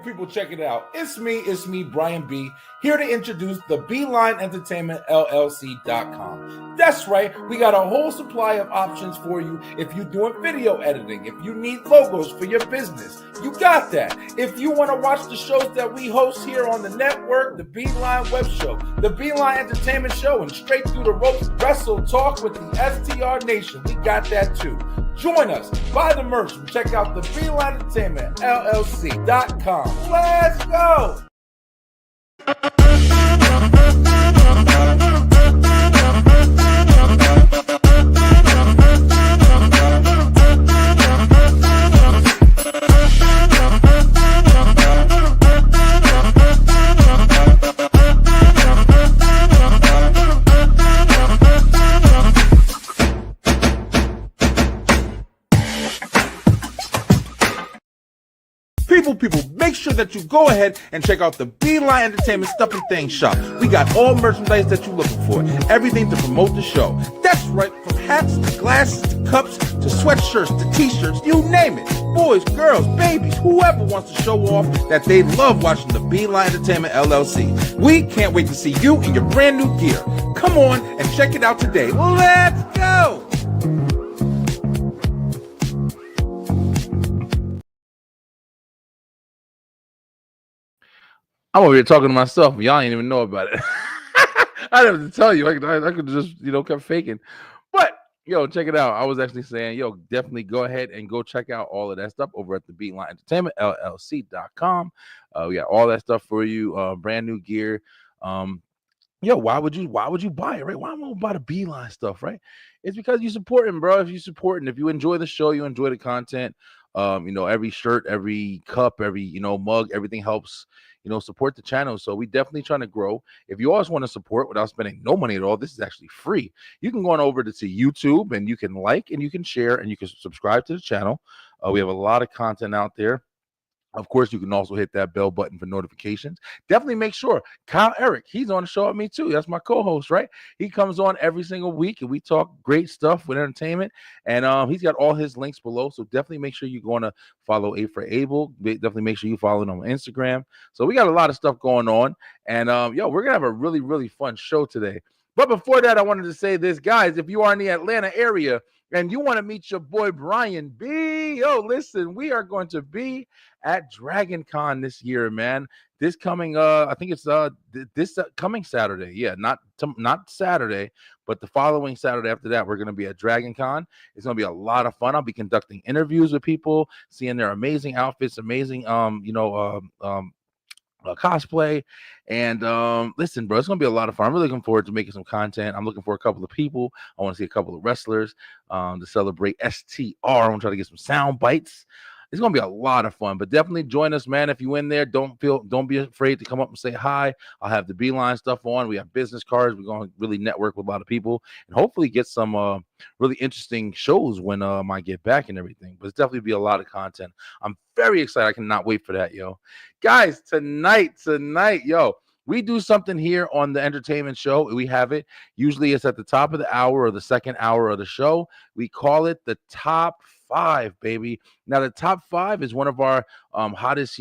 People, check it out. It's me, Brian B, here to introduce the Beeline Entertainment LLC.com. That's right, we got a whole supply of options for you if you're doing video editing, if you need logos for your business, you got that. If you want to watch the shows that we host here on the network, the Beeline Web Show, the Beeline Entertainment Show, and Straight Through the Ropes Wrestle Talk with the STR Nation, we got that too. Join us, buy the merch, and check out the Beeline Entertainment LLC.com. Let's go! People, make sure that you go ahead and check out the Beeline Entertainment Stuff and Things shop. We got all merchandise that you're looking for, everything to promote the show. That's right, from hats to glasses to cups to sweatshirts to t-shirts, you name it. Boys, girls, babies, whoever wants to show off that they love watching the Beeline Entertainment LLC. We can't wait to see you in your brand new gear. Come on and check it out today. Let's go! I'm over here talking to myself, but y'all ain't even know about it. I didn't have to tell you. I could just, kept faking. But, check it out. I was actually saying, definitely go ahead and go check out all of that stuff over at the Beeline Entertainment, LLC.com. We got all that stuff for you, brand new gear. Why would you buy it, right? Why am I gonna buy the Beeline stuff, right? It's because you supporting, bro. If you support and if you enjoy the show, you enjoy the content, every shirt, every cup, every, mug, everything helps, support the channel. So we definitely trying to grow. If you always want to support without spending no money at all, this is actually free. You can go on over to YouTube and you can like and you can share and you can subscribe to the channel. We have a lot of content out there. Of course, you can also hit that bell button for notifications. Definitely make sure. Kyle Eric, he's on the show with me too. That's my co-host, right? He comes on every single week and we talk great stuff with entertainment. And he's got all his links below. So definitely make sure you're going to follow A for Able. Definitely make sure you follow him on Instagram. So we got a lot of stuff going on. And we're going to have a really, really fun show today. But before that, I wanted to say this, guys, if you are in the Atlanta area and you want to meet your boy Brian B, listen, we are going to be at Dragon Con this year, man. This coming, I think it's this coming Saturday. Yeah, not Saturday, but the following Saturday after that, we're going to be at Dragon Con. It's going to be a lot of fun. I'll be conducting interviews with people, seeing their amazing outfits, amazing, cosplay. And listen, bro, it's gonna be a lot of fun. I'm really looking forward to making some content. I'm looking for a couple of people. I want to see a couple of wrestlers to celebrate STR. I want to try to get some sound bites. It's gonna be a lot of fun, but definitely join us, man. If you in there, don't be afraid to come up and say hi. I'll have the Beeline stuff on. We have business cards. We're gonna really network with a lot of people and hopefully get some really interesting shows when I get back and everything. But it's definitely be a lot of content. I'm very excited. I cannot wait for that, guys. Tonight, we do something here on the entertainment show. We have it. Usually it's at the top of the hour or the second hour of the show. We call it the Top 5, baby. Now, the Top 5 is one of our hottest,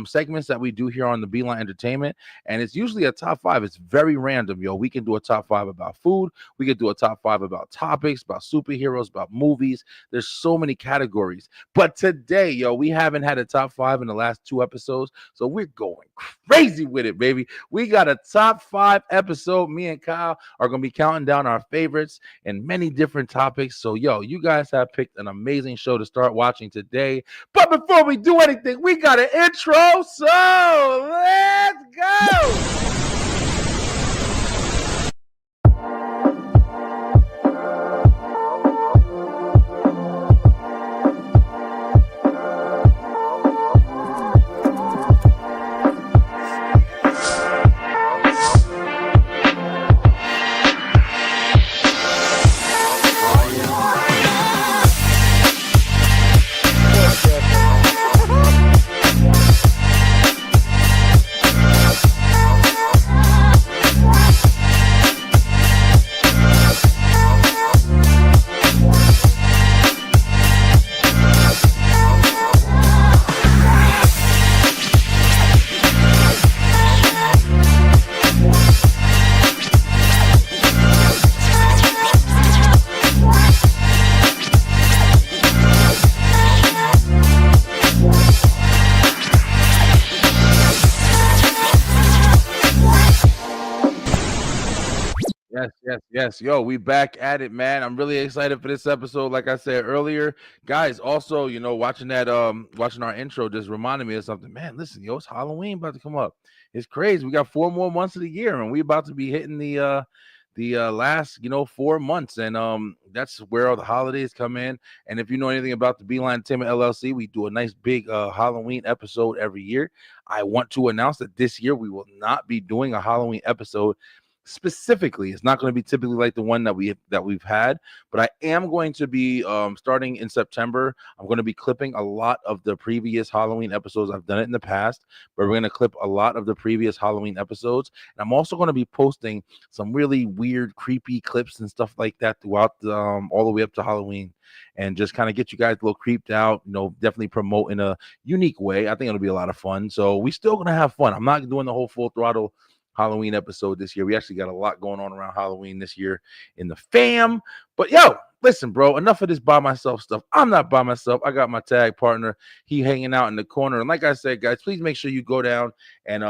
segments that we do here on the Beeline Entertainment. And it's usually a top 5. It's very random, We can do a top 5 about food. We can do a top 5 about topics, about superheroes, about movies. There's so many categories. But today, we haven't had a top 5 in the last 2 episodes. So we're going crazy with it, baby. We got a top 5 episode. Me and Kyle are going to be counting down our favorites and many different topics. So, you guys have picked an amazing show to start watching today. But before we do anything, we got an intro. So let's go. Yes, yes. Yo, we back at it, man. I'm really excited for this episode. Like I said earlier, guys, also, watching watching our intro just reminded me of something. Man, listen, yo, it's Halloween about to come up. It's crazy. We got 4 more months of the year, and we about to be hitting the last 4 months, and that's where all the holidays come in. And if you know anything about the Beeline Entertainment LLC, we do a nice big Halloween episode every year. I want to announce that this year we will not be doing a Halloween episode specifically. It's not going to be typically like the one that we've had, but I am going to be starting in September. I'm going to be clipping a lot of the previous Halloween episodes. I've done it in the past, but we're going to clip a lot of the previous Halloween episodes, and I'm also going to be posting some really weird, creepy clips and stuff like that throughout all the way up to Halloween, and just kind of get you guys a little creeped out. Definitely promote in a unique way. I think it'll be a lot of fun. So we still gonna have fun. I'm not doing the whole full throttle Halloween episode this year. We actually got a lot going on around Halloween this year in the fam. But yo, listen, bro, enough of this by myself stuff. I'm not by myself. I got my tag partner. He hanging out in the corner. And like I said, guys, please make sure you go down and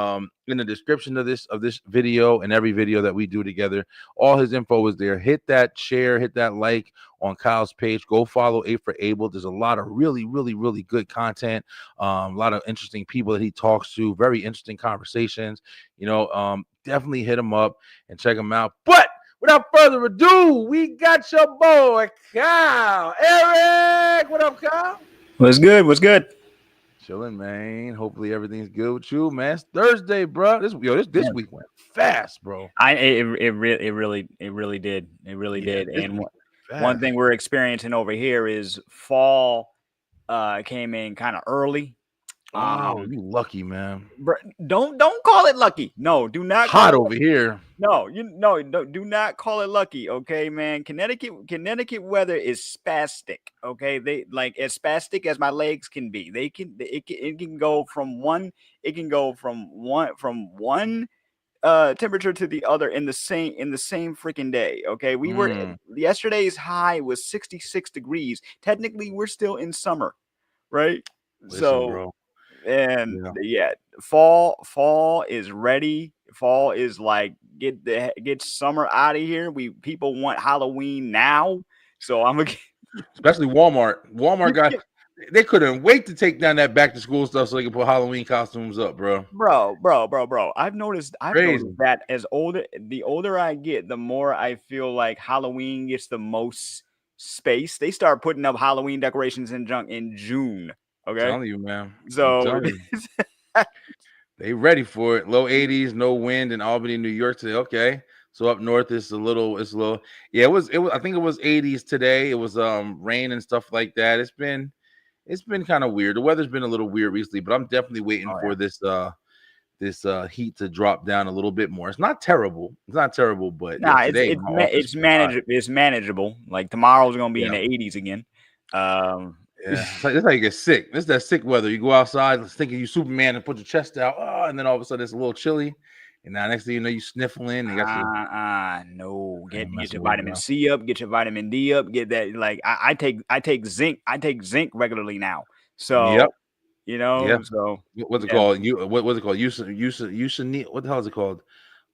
in the description of this video and every video that we do together, all his info is there. Hit that share, hit that like on Kyle's page. Go follow A for Able. There's a lot of really, really, really good content. A lot of interesting people that he talks to. Very interesting conversations. Definitely hit him up and check him out. But without further ado, we got your boy Kyle. Eric, what up, Kyle? What's good? What's good? Chilling, man. Hopefully everything's good with you, man. It's Thursday, bro. This week went fast, bro. It really did. It really Yeah, did. this And week went one fast. thing we're experiencing over here is fall came in kind of early. Oh, you lucky, man. Don't call it lucky. No, do not call Hot it. over here. No, do not call it lucky. Okay, man. Connecticut weather is spastic. Okay, they like as spastic as my legs can be. It can go from one temperature to the other in the same freaking day. Okay, we were Mm, yesterday's high was 66 degrees. Technically, we're still in summer, right? listen, So, bro. and Yeah. yeah, fall is ready. Fall is like get summer out of here. We people want Halloween now, so I'm gonna Especially Walmart. Walmart got they couldn't wait to take down that back to school stuff so they could put Halloween costumes up, bro. bro. I've noticed Crazy. that the older I get, the more I feel like Halloween gets the most space. They start putting up Halloween decorations in junk in June. I'm Okay, telling you, man. I'm so telling you. They ready for it. Low 80s, no wind in Albany, New York today. Okay. So up north it's a little. Yeah, it was I think it was 80s today. It was rain and stuff like that. It's been kind of weird. The weather's been a little weird recently, but I'm definitely waiting oh yeah. for this heat to drop down a little bit more. It's not terrible. It's not terrible, but yo, Nah, it's today it's my ma- office it's was hot. manageable. It's manageable. Like tomorrow's gonna be in Yeah. the 80s again. Um, Yeah. It's like you get sick. This is that sick weather. You go outside thinking you Superman and put your chest out, and then all of a sudden it's a little chilly. And now next thing you know, you sniffling and you got your no. I ain't Get messing your with you, vitamin bro. C up. Get your vitamin D up. Get that. Like I take zinc. I take zinc regularly now. Yep. So Yeah. so What's it yeah, called? What's it called? Euthanasia. What the hell is it called?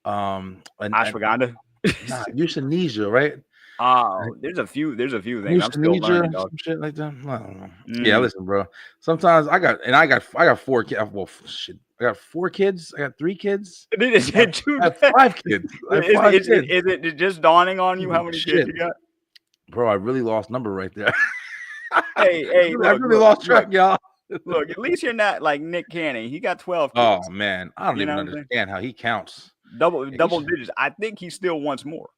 And ashwagandha. nah, euthanasia, right? Oh, there's a few things. I'm still Euthanasia, learning, dog. some shit like that. I don't know. Yeah, Mm. listen, bro. Sometimes I got 4 kids. Well, shit, I got 4 kids. I got 3 kids. I have, I Dude, have 5 kids. I have is, 5 kids. is it just dawning on you Holy how many kids shit, you got? bro! I really lost number right there. Hey, I look, really look, lost look, track, y'all. look. At least you're not like Nick Cannon. He got 12 Oh kids. man, I don't You know even what I'm saying? understand how he counts. He Double should, digits. I think he still wants more.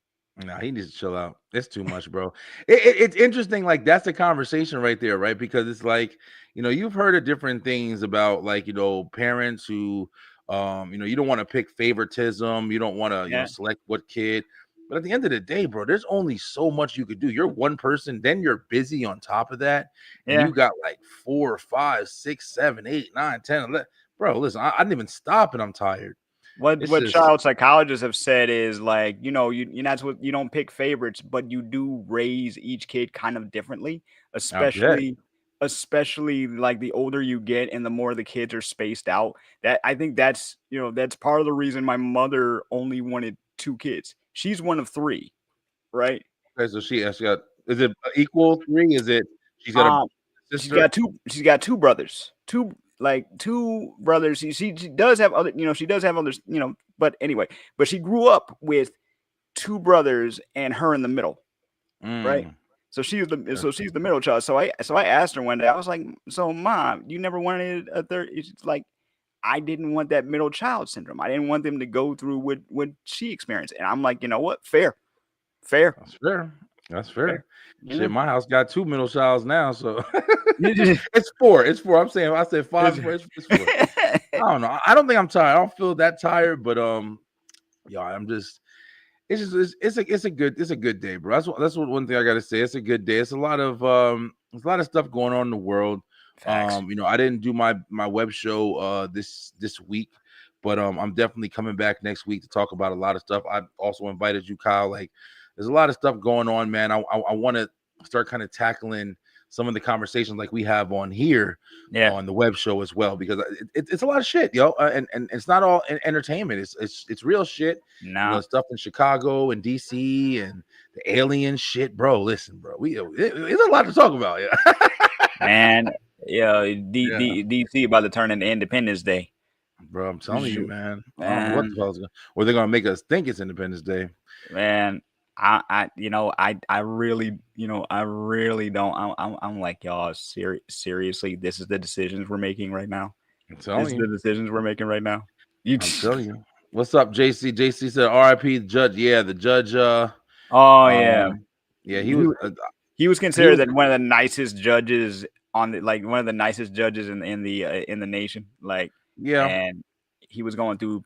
no, he needs to chill out. It's too much, bro. It's interesting. Like that's a conversation right there, right? Because it's like you've heard of different things about like parents who, you don't want to pick favoritism. You don't want to Yeah, select what kid. But at the end of the day, bro, there's only so much you could do. You're one person, then you're busy on top of that, and yeah. you got like 4, 5, 6, 7, 8, 9, 10, 11. Bro, listen, I didn't even stop, and I'm tired. What It's what just child psychologists have said is like, you're not what you don't pick favorites, but you do raise each kid kind of differently, I bet. especially like the older you get and the more the kids are spaced out. That I think that's part of the reason my mother only wanted two kids. She's one of three. right? Okay, so she got. Is it equal three? Is it she's got a Um, she's sister? got two. She's got two brothers. Two brothers. She does have other. She does have others. But anyway, but she grew up with two brothers and her in the middle, right? Mm, So she's the middle child. So I asked her one day. I was like, "So, mom, you never wanted a third?" She's like, "I didn't want that middle child syndrome. I didn't want them to go through what she experienced." And I'm like, you know what? Fair, fair, that's fair. That's fair. fair. You Shit, know, my house got two middle childs now, so it's four. It's four. I said five before. It's four. I don't know. I don't think I'm tired. I don't feel that tired, but yeah, I'm just. It's a good day, bro. That's what one thing I gotta say. It's a good day. It's a lot of stuff going on in the world. Facts. I didn't do my web show this week, but I'm definitely coming back next week to talk about a lot of stuff. I also invited you, Kyle. Like, there's a lot of stuff going on, man. I want to start kind of tackling some of the conversations like we have on here Yeah. on the web show as well, because it's a lot of shit, yo, and it's not all entertainment. It's real shit. No, Stuff in Chicago and DC and the alien shit, bro. Listen, bro, it's a lot to talk about. Yeah, man. Yeah, yeah, DC about to turn into Independence Day. bro. I'm telling you, man. I don't know what Man, the hell's going. Or they're gonna make us think it's Independence Day. man. I really, I really don't. I'm like, y'all, seriously, this is the decisions we're making right now. I'm This is telling the you. decisions we're making right now. You, I'm telling you. What's up, JC? JC said, "R.I.P. the judge." Yeah, the judge. oh yeah, Um, yeah, he he, was. he was He considered was. that one of the nicest judges one of the nicest judges in the nation. Like, Yeah, and he was going through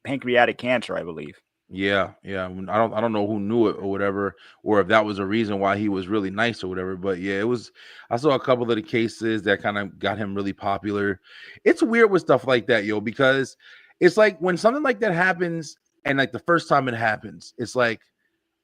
pancreatic cancer, I believe. yeah, yeah. I don't know who knew it or whatever, or if that was a reason why he was really nice or whatever. But yeah, it was. I saw a couple of the cases that kind of got him really popular. It's weird with stuff like that, yo, because it's like when something like that happens, and like the first time it happens, it's like,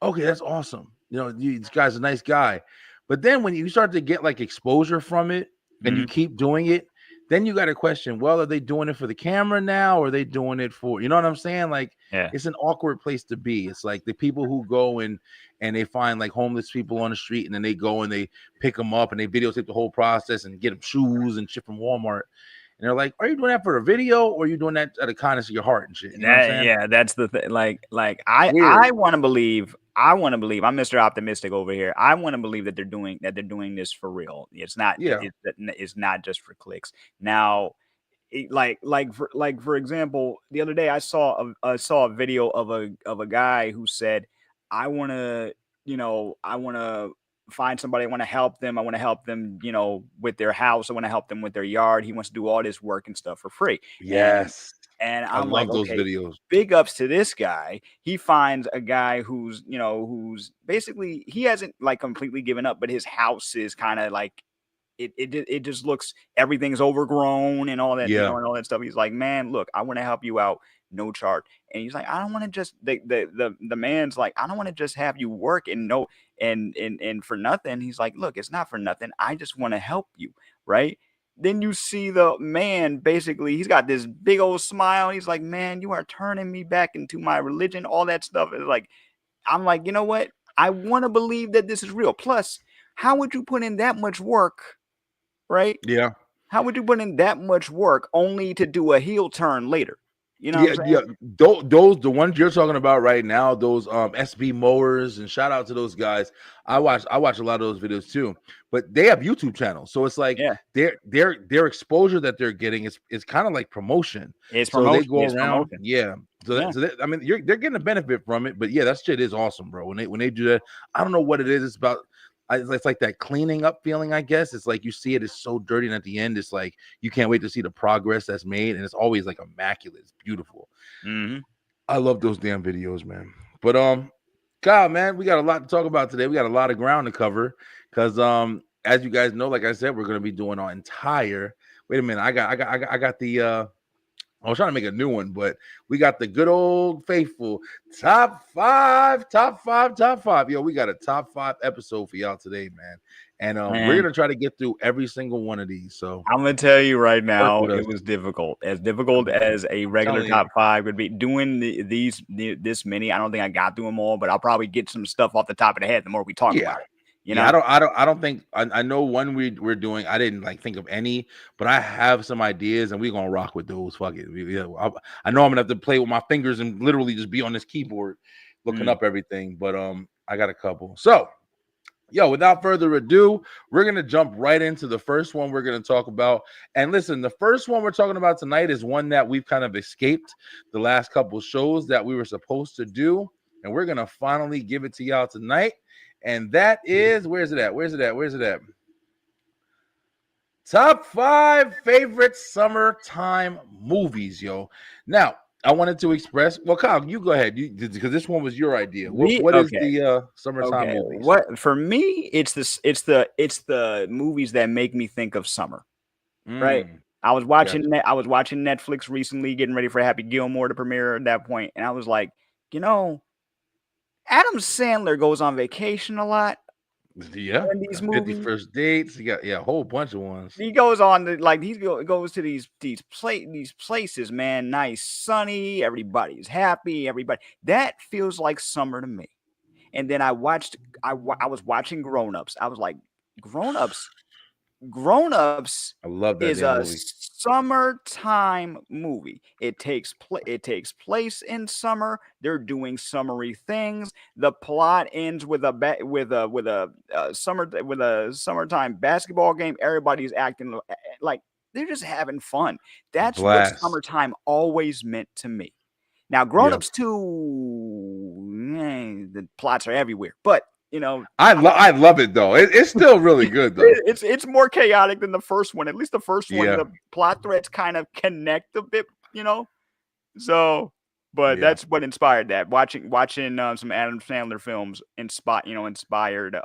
okay, that's awesome. This guy's a nice guy. But then when you start to get like exposure from it and you Hmm. keep doing it, then you got to question, well, are they doing it for the camera now? Or are they doing it for, you know what I'm saying? Like, Yeah. it's an awkward place to be. It's like the people who go and they find like homeless people on the street, and then they go and they pick them up and they videotape the whole process and get them shoes and shit from Walmart. And they're like, are you doing that for a video, or are you doing that out of kindness of your heart and shit? You know what I'm That saying? yeah, that's the thing. Like Weird. I want to believe. I want to believe. I'm Mr. Optimistic over here. I want to believe that they're doing this for real. It's not. Yeah. It's not just for clicks. Now, for example, the other day I saw a video of a guy who said, I want to, I want to find somebody. I want to help them. I want to help them, with their house. I want to help them with their yard. He wants to do all this work and stuff for free. And Yes. and I I'm like, love those okay, videos. big ups to this guy. He finds a guy who's basically, he hasn't like completely given up, but his house is kind of like, it just looks, everything's overgrown and all that, Yeah. and all that stuff. He's like, man, look, I want to help you out, no charge. And he's like, I don't want to just, the man's like, I don't want to just have you work and no, and for nothing. He's like, look, it's not for nothing. I just want to help you, right? Then you see the man, basically, he's got this big old smile. He's like, man, you are turning me back into my religion. All that stuff is like, I'm like, you know what? I want to believe that this is real. Plus, how would you put in that much work, right? Yeah. How would you put in that much work only to do a heel turn later? You know what I'm Yeah, saying? yeah. Those the ones you're talking about right now, those SB mowers, and shout out to those guys. I watch a lot of those videos too. But they have YouTube channels. So it's like Yeah, their exposure that they're getting is kind of like promotion. it's So they promotion. go It's around, promotion. yeah. So Yeah, I mean, they're getting a benefit from it, but yeah, that shit is awesome, bro. When they do that, I don't know what it is. It's about it's like that cleaning up feeling, I guess. It's like you see it is so dirty, and at the end, it's like you can't wait to see the progress that's made, and it's always like immaculate. It's beautiful. hmm, I love those damn videos, man. But God, man, we got a lot to talk about today. We got a lot of ground to cover because as you guys know, like I said, we're gonna be doing our entire. Wait a minute, I got the. I was trying to make a new one, but we got the good old faithful top five. Yo, we got a top five episode for y'all today, man. and we're Man, gonna try to get through every single one of these. So I'm gonna tell you right work now, with us. it was difficult. As difficult I'm, as a I'm regular telling you. top five would be. Doing this many, I don't think I got through them all, but I'll probably get some stuff off the top of the head the more we talk Yeah. about it. You Yeah, know? I don't think I know one we're doing. I didn't like think of any, but I have some ideas, and we're gonna rock with those. Fuck it. Yeah, I know I'm gonna have to play with my fingers and literally just be on this keyboard looking Mm. up everything, but I got a couple. So, yo, without further ado, we're gonna jump right into the first one we're gonna talk about. And listen, the first one we're talking about tonight is one that we've kind of escaped the last couple shows that we were supposed to do, and we're gonna finally give it to y'all tonight. And that is, where's it at? Where's it at? Where's it at? Top 5 favorite summertime movies, yo. Now, I wanted to express. Well, Kyle, you go ahead. You because this one was your idea. What is Okay. the summertime Okay. movies? What for me? It's the movies that make me think of summer. Right. Mm, I gotcha. was watching Netflix recently, getting ready for Happy Gilmore to premiere at that point, and I was like, you know, Adam Sandler goes on vacation a lot Yeah, in these 50 movies. First Dates. You got a whole bunch of ones. He goes on to like goes to these places, man. Nice, sunny. Everybody's happy. Everybody that feels like summer to me. And then I was watching Grown Ups. I was like, Grown Ups Grown Ups I love that is damn a movie. summertime movie. It takes place in summer. They're doing summery things. The plot ends with a summertime basketball game. Everybody's acting like they're just having fun. That's what Blast. summertime always meant to me. Now, Grown Yeah, Ups 2, the plots are everywhere, but I love it though. It's still really good though. it's more chaotic than the first one. At least the first one, Yeah, the plot threads kind of connect a bit, So, but yeah. that's what inspired that. Watching some Adam Sandler films inspired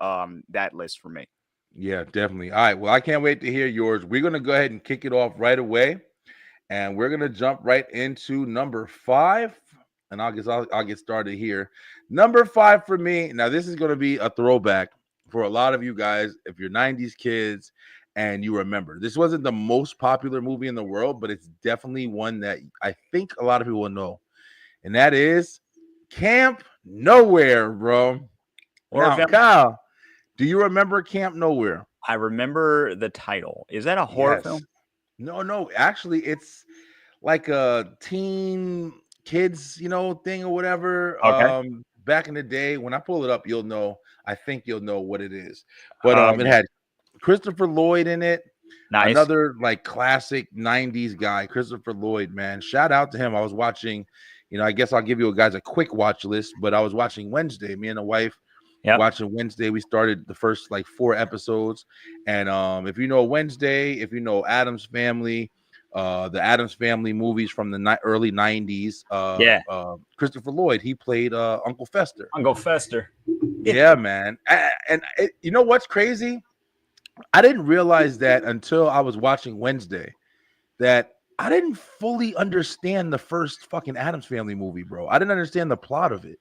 that list for me. Yeah, definitely. All right. Well, I can't wait to hear yours. We're gonna go ahead and kick it off right away, and we're gonna jump right into number 5. And I'll get started here. Number 5 for me. Now, this is gonna be a throwback for a lot of you guys if you're '90s kids and you remember. This wasn't the most popular movie in the world, but it's definitely one that I think a lot of people know, and that is Camp Nowhere, bro. Horror Now, film. Kyle, do you remember Camp Nowhere? I remember the title. Is that a horror Yes. film? No, no. Actually, it's like a teen kids, thing or whatever. Okay. Back in the day, when I pull it up, you'll know. I think you'll know what it is. But it Okay. had Christopher Lloyd in it. Nice. Another like classic '90s guy, Christopher Lloyd. Man, shout out to him. I was watching. I guess I'll give you guys a quick watch list. But I was watching Wednesday. Me and the wife Yep. watching Wednesday. We started the first like 4 episodes. And if you know Wednesday, if you know Adam's Family, the Adams Family movies from the early '90s, Yeah. Christopher Lloyd, he played Uncle Fester. Uncle Fester. Yeah, man. And you know what's crazy? I didn't realize that until I was watching Wednesday that I didn't fully understand the first fucking Adams Family movie, bro. I didn't understand the plot of it.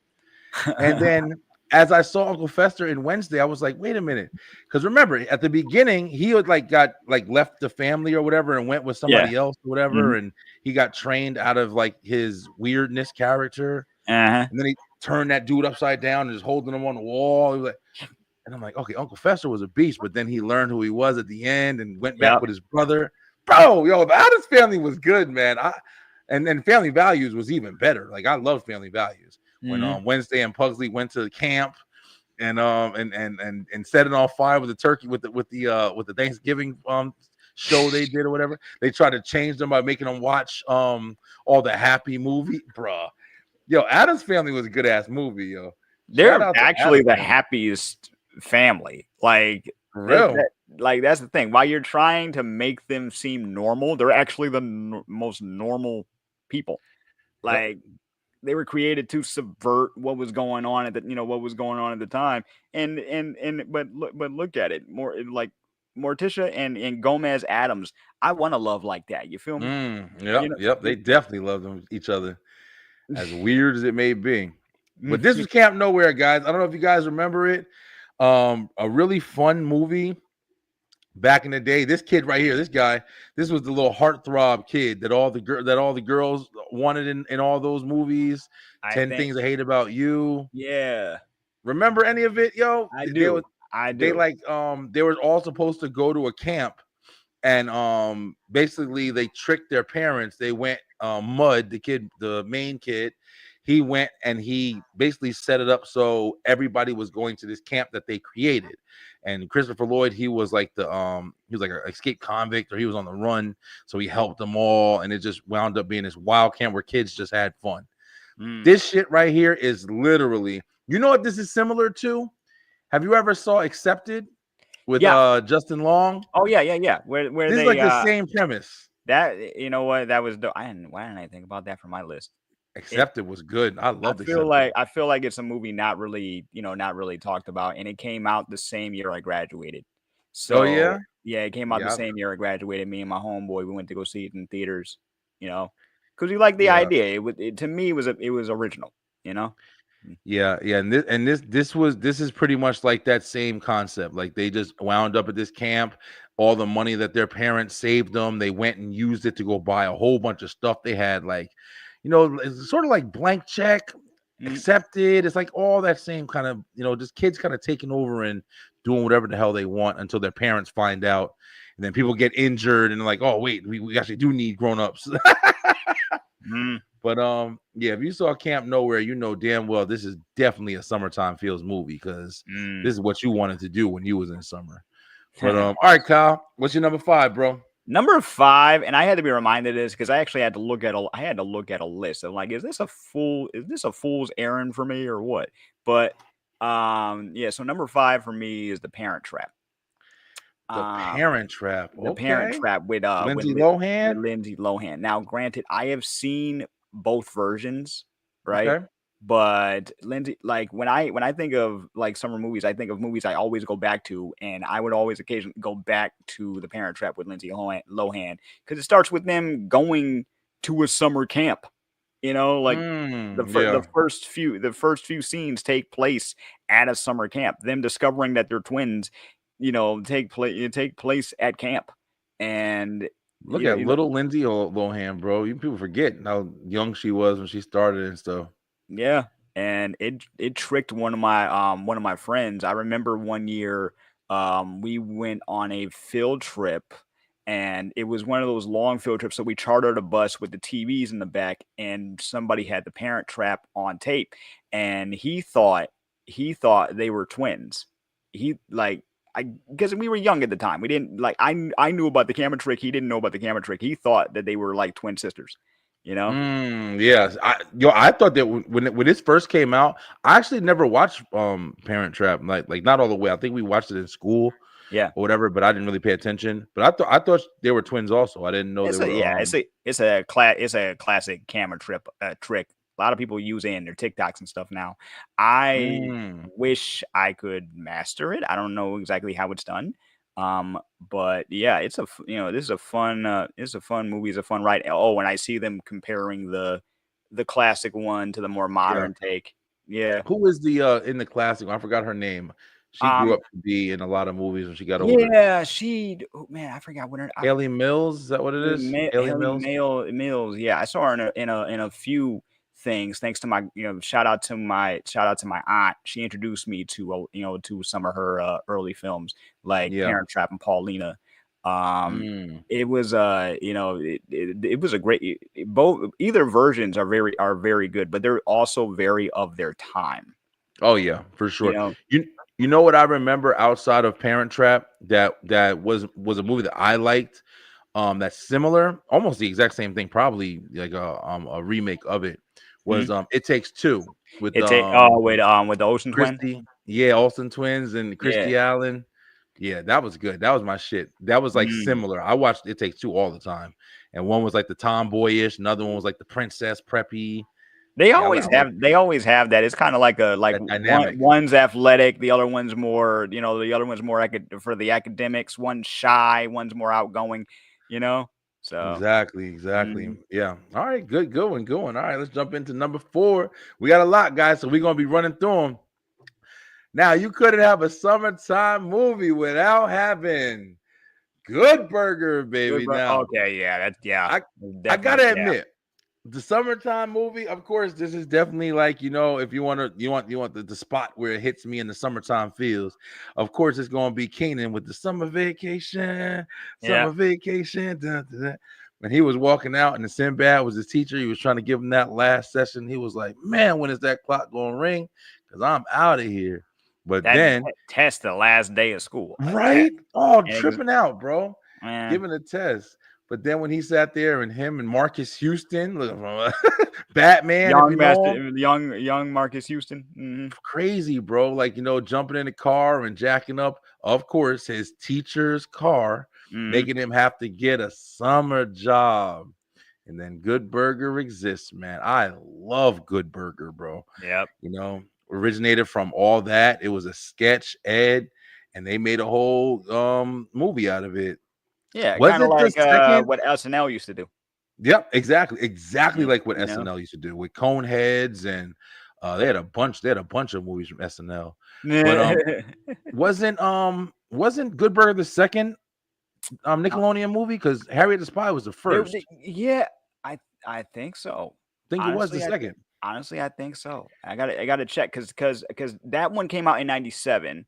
And then as I saw Uncle Fester in Wednesday, I was like, wait a minute. Because remember, at the beginning, he had got left the family or whatever and went with Yeah. somebody else or whatever. Hmm. And he got trained out of like his weirdness character. Uh-huh. And then he turned that dude upside down and just holding him on the wall. He was like, and I'm like, okay, Uncle Fester was a beast, but then he learned who he was at the end and went back Yep. with his brother. Bro, yo, the Addams Family was good, man. And then Family Values was even better. Like I love Family Values. When Hmm. Wednesday and Pugsley went to camp and set it on fire with the turkey with the Thanksgiving show they did or whatever. They tried to change them by making them watch all the Happy movie, bruh. Yo, Addams Family was a good ass movie, yo. Shout They're out to actually Addams the Family. happiest family. Like For real. that's the thing. While you're trying to make them seem normal, they're actually the most normal people. Yep. Like they were created to subvert what was going on what was going on at the time. But look at it. More like Morticia and Gomez Adams. I want a love like that. You feel me? You Yep, yep. They definitely love each other, as weird as it may be. know. But this was Camp Nowhere, guys. I don't know if you guys remember it. A really fun movie back in the day. This kid right here, this guy, this was the little heartthrob kid that all the girls wanted in all those movies. I 10 think Things I Hate About You. yeah, Remember any of it, yo? I They was do. I they do. like they were all supposed to go to a camp, and basically they tricked their parents. They went Mud, the main kid, he went and he basically set it up so everybody was going to this camp that they created. And Christopher Lloyd, he was like an escaped convict, or he was on the run, so he helped them all, and it just wound up being this wild camp where kids just had fun. Mm. This shit right here is literally, you know what this is similar to? Have you ever saw Accepted with Yeah. Justin Long? Oh yeah, yeah, yeah. Where This is they like the same premise. that you know what that was I didn't why didn't I think about that for my list? It Accepted was good. I loved Accepted. I feel like it's a movie not really, not really talked about, and it came out the same year I graduated. Oh So yeah, yeah, it came out the yeah, same year I graduated. Me and my homeboy, we went to go see it in theaters, you know, because we liked the yeah. idea. To me, it was original, you know. Mm. Yeah. And this is pretty much like that same concept. Like they just wound up at this camp. All the money that their parents saved them, they went and used it to go buy a whole bunch of stuff they had. Like, it's sort of like Blank Check, Mm, Accepted. It's like all that same kind of, just kids kind of taking over and doing whatever the hell they want until their parents find out. And then people get injured and like, oh wait, we actually do need grown-ups. mm, But yeah, if you saw Camp Nowhere, you know damn well this is definitely a summertime feels movie, because mm. this is what you wanted to do when you was in summer. But all right, Kyle, what's your number 5, bro? Number 5, and I had to be reminded of this because I actually had to look at a list of like, is this a fool's errand for me or what? But yeah, so number 5 for me is The Parent Trap. The Um, Parent Trap. The Parent Okay. Trap Lindsay with Lohan. Lindsay Lohan. Now, granted, I have seen both versions, right? Okay. But Lindsay, like when I think of like summer movies, I think of movies I always go back to, and I would always occasionally go back to The Parent Trap with Lohan because it starts with them going to a summer camp. Like Yeah. the first few scenes take place at a summer camp. Them discovering that they're twins, take place at camp, and Look at little Lindsay Lohan, bro. You people forget how young she was when she started and stuff. yeah, and it tricked one of my friends. I remember one year we went on a field trip, and it was one of those long field trips, so we chartered a bus with the TVs in the back, and somebody had The Parent Trap on tape, and he thought they were twins. He like I Because we were young at the time. We didn't like I knew about the camera trick. He didn't know about the camera trick. He thought that they were like twin sisters, you know? Yes. I thought that when this first came out, I actually never watched Parent Trap, like not all the way. I think we watched it in school Yeah. or whatever, but I didn't really pay attention. But I thought they were twins also. I didn't know they It's a were yeah, it's a classic camera trick. A lot of people use it in their TikToks and stuff now. I mm, wish I could master it. I don't know exactly how it's done. But yeah, this is a fun movie. It's a fun ride. Oh, when I see them comparing the classic one to the more yeah. modern take. Yeah. Who is the in the classic one? I forgot her name. She grew Um up to be in a lot of movies when she got older. yeah, oh, man, I forgot what her Haley Mills, is that what it is? Haley Mills? Mills, yeah, I saw her in a few things. Thanks to my, shout out to my aunt. She introduced me to, to some of her early films like Yeah. Parent Trap and Paulina. Um, Mm. it was it was a great both either versions are very good, but they're also very of their time. Oh yeah, for You sure. know, You know what I remember outside of Parent Trap that was a movie that I liked, that's similar, almost the exact same thing, probably like a remake of it, Mhm. was It Takes Two with With the Ocean Twin. Christy, yeah, Olsen twins and Yeah. Christy Allen. Yeah, that was good. That was my shit. That was like Mm. similar. I watched It Takes Two all the time. And one was like the tomboyish, another one was like the princess preppy. Yeah, I like They always have that. It's kind of like that dynamic. one's athletic, the other one's more, the other one's more for the academics, one's shy, one's more outgoing, you know? So, Exactly, exactly. mm, Yeah. All right, good one, good one. All right, let's jump into number 4. We got a lot, guys, so we're gonna be running through them. Now you couldn't have a summertime movie without having Good Burger, Good, baby. bro. Now Okay, yeah, that's yeah, I I definitely, gotta yeah, admit, the summertime movie, of course, this is definitely like, if you want to, you want the spot where it hits me in the summertime feels. Of course, it's gonna be Keenan with the yeah. summer vacation. Dun, dun, dun. When he was walking out and the Sinbad was his teacher, he was trying to give him that last session. He was like, "Man, when is that clock gonna ring? Because I'm out of here." But That then, test the last day of school, like that, right? Oh, and it, tripping out, bro. man, Giving a test. But then when he sat there and him and Marcus Houston, Batman, if young you know master, him, young Marcus Houston. crazy, bro. Like, jumping in the car and jacking up, of course, his teacher's car, Mm-hmm. making him have to get a summer job. And then Good Burger exists, man. I love Good Burger, bro. Yep. You know, originated from all that. It was a sketch, Ed, and they made a whole movie out of it. Yeah, Was kind of it the like second? what SNL used to do. Yep, exactly Yeah, like what you know. SNL used to do with Coneheads, and they had a bunch of movies from SNL. But wasn't Good Burger the second Nickelodeon movie? Because Harriet the Spy was the first. Yeah, I think so. I think it was the Honestly, second. I think so. I gotta check because that one came out in '97,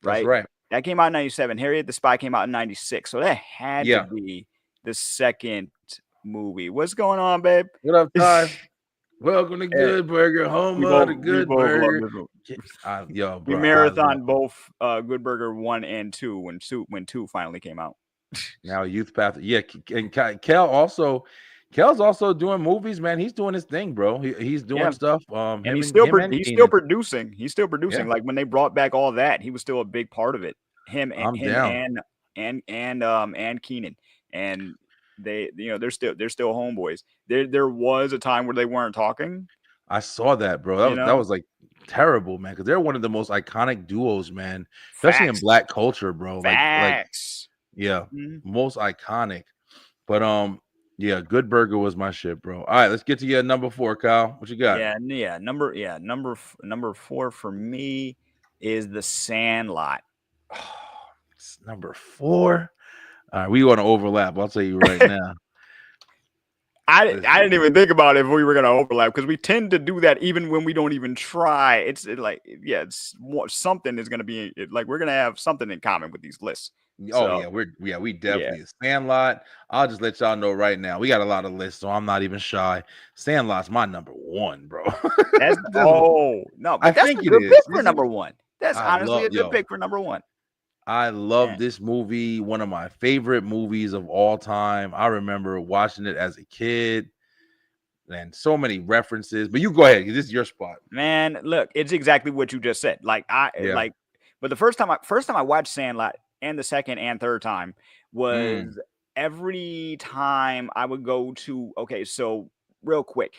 That's right? right. That came out in '97. Harriet the Spy came out in '96, so that had to Yeah. be the second movie. What's going on, babe? What up, Ty? Welcome to Eh, Good Burger, home we of both the we Good both love Burger. this one. Yo, We bro, I love. marathon both Good Burger 1 and 2 when 2 finally came out. Now Youth Path. Yeah, and Kel's also doing movies, man. He's doing his thing, bro. He's doing Yeah. stuff. And Him and he's still Keenan. producing. He's still Yeah, producing. Like when they brought back all that, he was still a big part of it. I'm Him down. and Keenan. And they're still homeboys. There was a time where they weren't talking, I saw that, bro. That you was that know. was like terrible, man. Because they're one of the most iconic duos, man. Especially in Facts. Black culture, bro. Like Facts. yeah, Mhm. most iconic. But yeah, Good Burger was my shit, bro. All right, let's get to your number 4, Kyle. What you got? Number 4 for me is The Sandlot. It's number 4. All right, we want to overlap. I'll tell you right now. I Listen, didn't even think about if we were gonna overlap because we tend to do that even when we don't even try. Something is gonna be like we're gonna have something in common with these lists. oh So yeah, we yeah, definitely Sandlot. I'll just let y'all know right now. We got a lot of lists, so I'm not even shy. Sandlot's my number 1, bro. that's Just, no, I but that's think a it good is. pick for Is it? number one. That's I honestly love a good yo. pick for number one. I love Yeah. this movie. One of my favorite movies of all time. I remember watching it as a kid, and so many references. But you go ahead. This is your spot. Man, look, it's exactly what you just said. Yeah. But the first time I watched Sandlot, and the second and third time Mm. was every time I would go to. Okay, so real quick,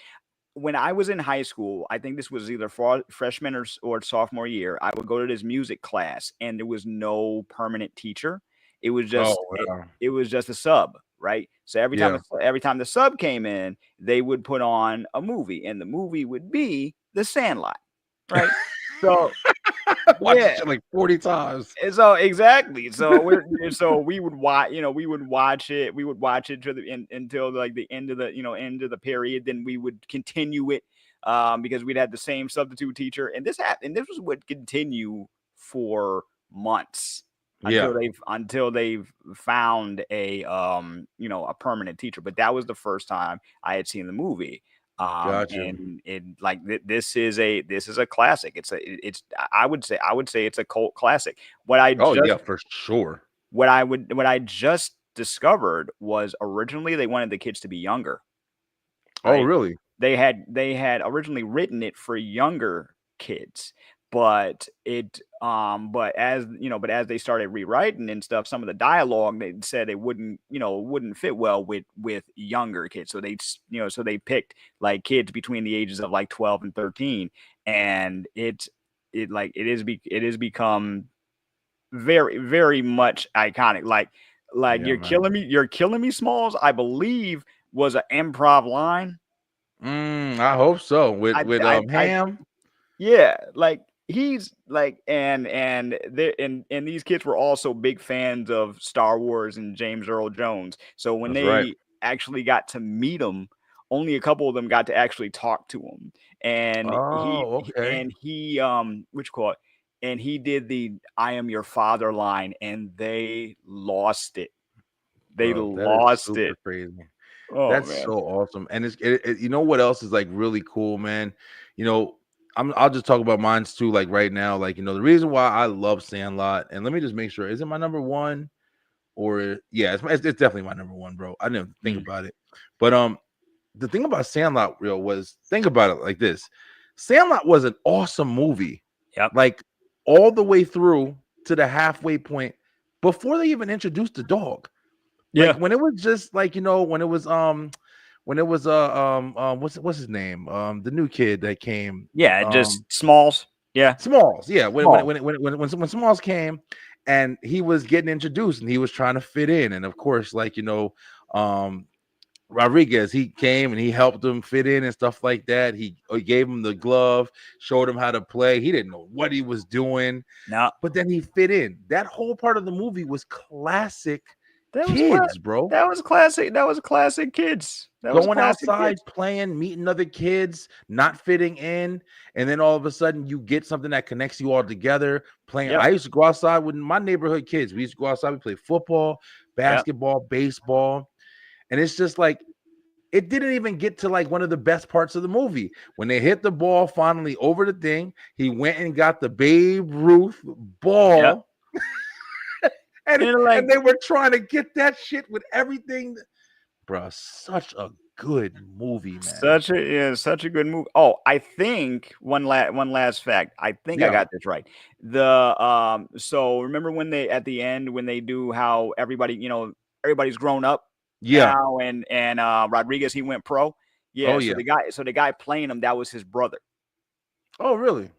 when I was in high school, I think this was either freshman or sophomore year. I would go to this music class, and there was no permanent teacher. It was Oh just it, wow. it was just a sub, right? So Yeah. every time the sub came in, they would put on a movie, and the movie would be The Sandlot, right? So Watch this yeah, shit like 40 times. and so exactly. So we would watch, we would watch it. We would watch it until like the end of the period. Then we would continue it because we'd had the same substitute teacher, and this happened. And this was would continue for months Yeah. until they've found a permanent teacher. But that was the first time I had seen the movie. Got you. And it like this is a classic. It's I would say it's a cult classic. What I Oh just yeah, for sure. what I just discovered was originally they wanted the kids to be younger, Oh right? really? They had originally written it for younger kids, but as they started rewriting and stuff, some of the dialogue they said it wouldn't fit well with younger kids. So they picked like kids between the ages of like 12 and 13, and it has become very, very much iconic. Like Yeah, man. you're killing me, Smalls, I believe was an improv line. I hope so. With I with I I Ham. Yeah, like he's like, and these kids were also big fans of Star Wars and James Earl Jones. So when That's right. they actually got to meet him, only a couple of them got to actually talk to him. And Oh, okay. which quote? And he did the "I am your father" line, and they lost it. They Bro, that is lost super it. crazy. Oh That's man. so awesome. And you know what else is like really cool, man? You know, I'll just talk about mines too, like right now. Like, the reason why I love Sandlot, and let me just make sure, is it my number one? Or yeah, it's definitely my number one, bro. I didn't even think Mm, about it. But the thing about Sandlot real was, think about it like this. Sandlot was an awesome movie. yep. Like all the way through to the halfway point before they even introduced the dog. Like Yeah. when it was just like, when it was what's his name? The new kid that came. Yeah. Just Um Smalls. Yeah. Smalls, yeah. Smalls. When Smalls came and he was getting introduced and he was trying to fit in. And of course, like, um Rodriguez, he came and he helped him fit in and stuff like that. He gave him the glove, showed him how to play. He didn't know what he was doing, No, but then he fit in. That whole part of the movie was classic that was kids, bro. that was classic. That was classic kids. That was Going classic outside, kids. playing, meeting other kids, not fitting in, and then all of a sudden you get something that connects you all together. Playing, Yep. I used to go outside with my neighborhood kids. We used to go outside, we play football, Yep. basketball, baseball, and it's just like it didn't even get to like one of the best parts of the movie when they hit the ball finally over the thing. He went and got the Babe Ruth Yep. ball, and And like they were trying to get that shit with everything. Bro, such a good movie, man. such a good movie. Oh, I think one last fact. I think I Yeah, got this right. The so remember when they at the end when they do how everybody's grown up yeah. now and Rodriguez he went pro. Oh Yeah, so yeah. the guy playing him that was his brother. Oh really?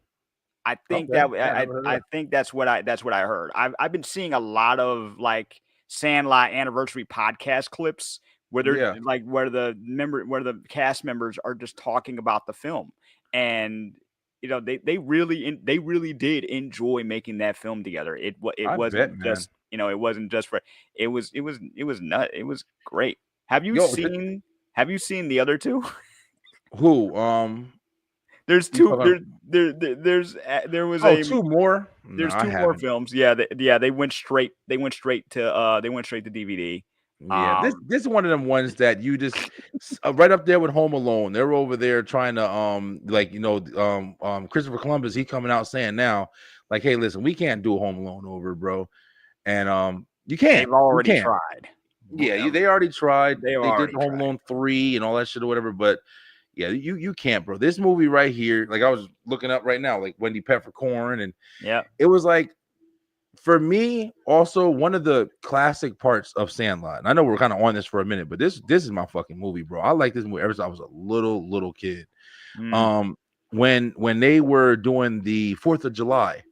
I think Okay. that Yeah, I I never heard of I that. think that's what I heard. I've been seeing a lot of like Sandlot anniversary podcast clips where they're Yeah, like where the cast members are just talking about the film, and they really did enjoy making that film together. It I bet, wasn't man. just it wasn't just for it was nut it was great. Have you Yo, seen have you seen the other two? who? There's You two talking? there was Oh, a two more? No, There's I 2 more haven't. films. Yeah, they went straight to DVD. Yeah, this Um, this is one of them ones that you just right up there with Home Alone. They're over there trying to like Christopher Columbus. He coming out saying now like, hey, listen, we can't do a Home Alone over, bro, and you can't, they've we already can't. tried. Yeah, they already tried. They've They did already the Home tried. Alone 3 and all that shit or whatever, but yeah, you can't, bro. This movie right here, like I was looking up right now, like Wendy Peppercorn, and Yep. it was like for me also one of the classic parts of Sandlot. And I know we're kind of on this for a minute, but this is my fucking movie, bro. I like this movie ever since I was a little kid. Mm, Um, when they were doing the 4th of July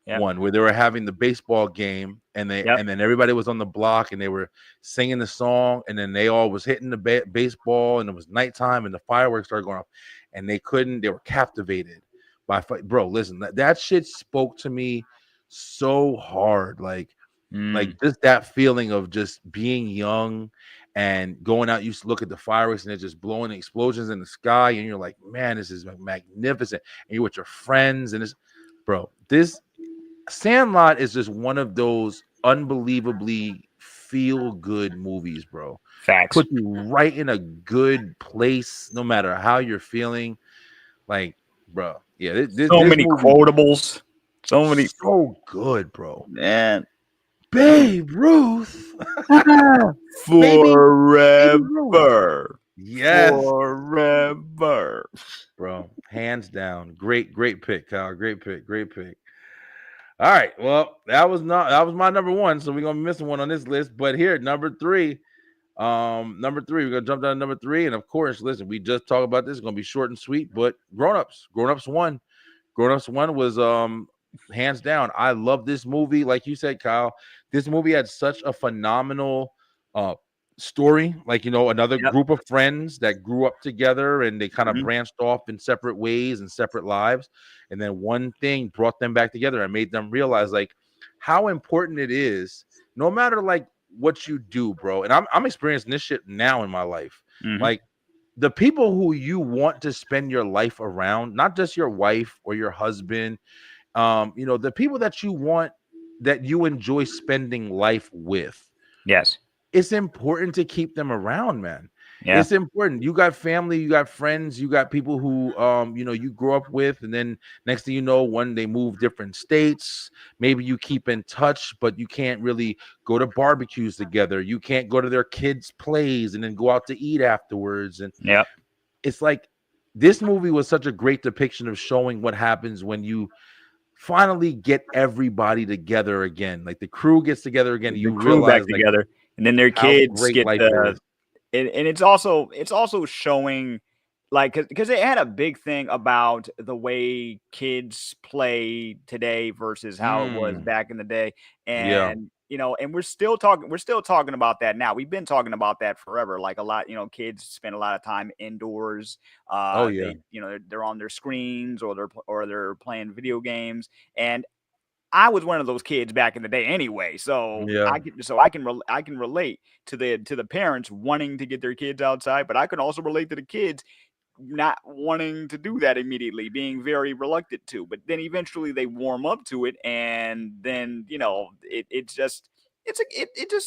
yep. one where they were having the baseball game Yep. and then everybody was on the block and they were singing the song and then they all was hitting the baseball and it was nighttime and the fireworks started going off and they were captivated by bro. Listen, that shit spoke to me so hard, like Mm, just that feeling of just being young and going out. You used to look at the fireworks and they're just blowing explosions in the sky and you're like, man, this is magnificent, and you're with your friends and it's, bro, this Sandlot is just one of those unbelievably feel good movies, bro. facts. Put you right in a good place, no matter how you're feeling. Like, bro, yeah, So this many movie quotables. So many so good, bro. man. Babe Ruth, baby, baby Ruth. Forever. Yes, Forever. bro, hands down. Great pick, Kyle. Great pick, great pick. All right. Well, that was my number one. So we're gonna be missing one on this list. But here, number three. Number three, we're gonna jump down to number three. And of course, listen, we just talked about this. It's gonna be short and sweet, but grown-ups. Grown-ups one. Grown-ups one was hands down. I love this movie. Like you said, Kyle, this movie had such a phenomenal story, like, another Yep. group of friends that grew up together and they kind of Hmm. branched off in separate ways and separate lives, and then one thing brought them back together and made them realize like how important it is, no matter like what you do, bro. And I'm experiencing this shit now in my life. Hmm. Like the people who you want to spend your life around, not just your wife or your husband, the people that you want, that you enjoy spending life with, Yes. it's important to keep them around, man. Yeah. It's important. You got family, you got friends, you got people who you grow up with, and then next thing you know, when they move different states, maybe you keep in touch, but you can't really go to barbecues together. You can't go to their kids' plays and then go out to eat afterwards. And Yep. it's like this movie was such a great depiction of showing what happens when you finally get everybody together again. Like the crew gets together again, The you crew back realize like together, and then their how kids great get life the is. and it's also showing like because it had a big thing about the way kids play today versus how it was Mm, back in the day. yeah. And and we're still talking about that now. We've been talking about that forever. Like a lot, kids spend a lot of time indoors. Oh yeah. They're on their screens, or they're playing video games. And I was one of those kids back in the day anyway, so Yeah. I can relate to the parents wanting to get their kids outside, but I can also relate to the kids not wanting to do that immediately, being very reluctant to. But then eventually they warm up to it, and then it just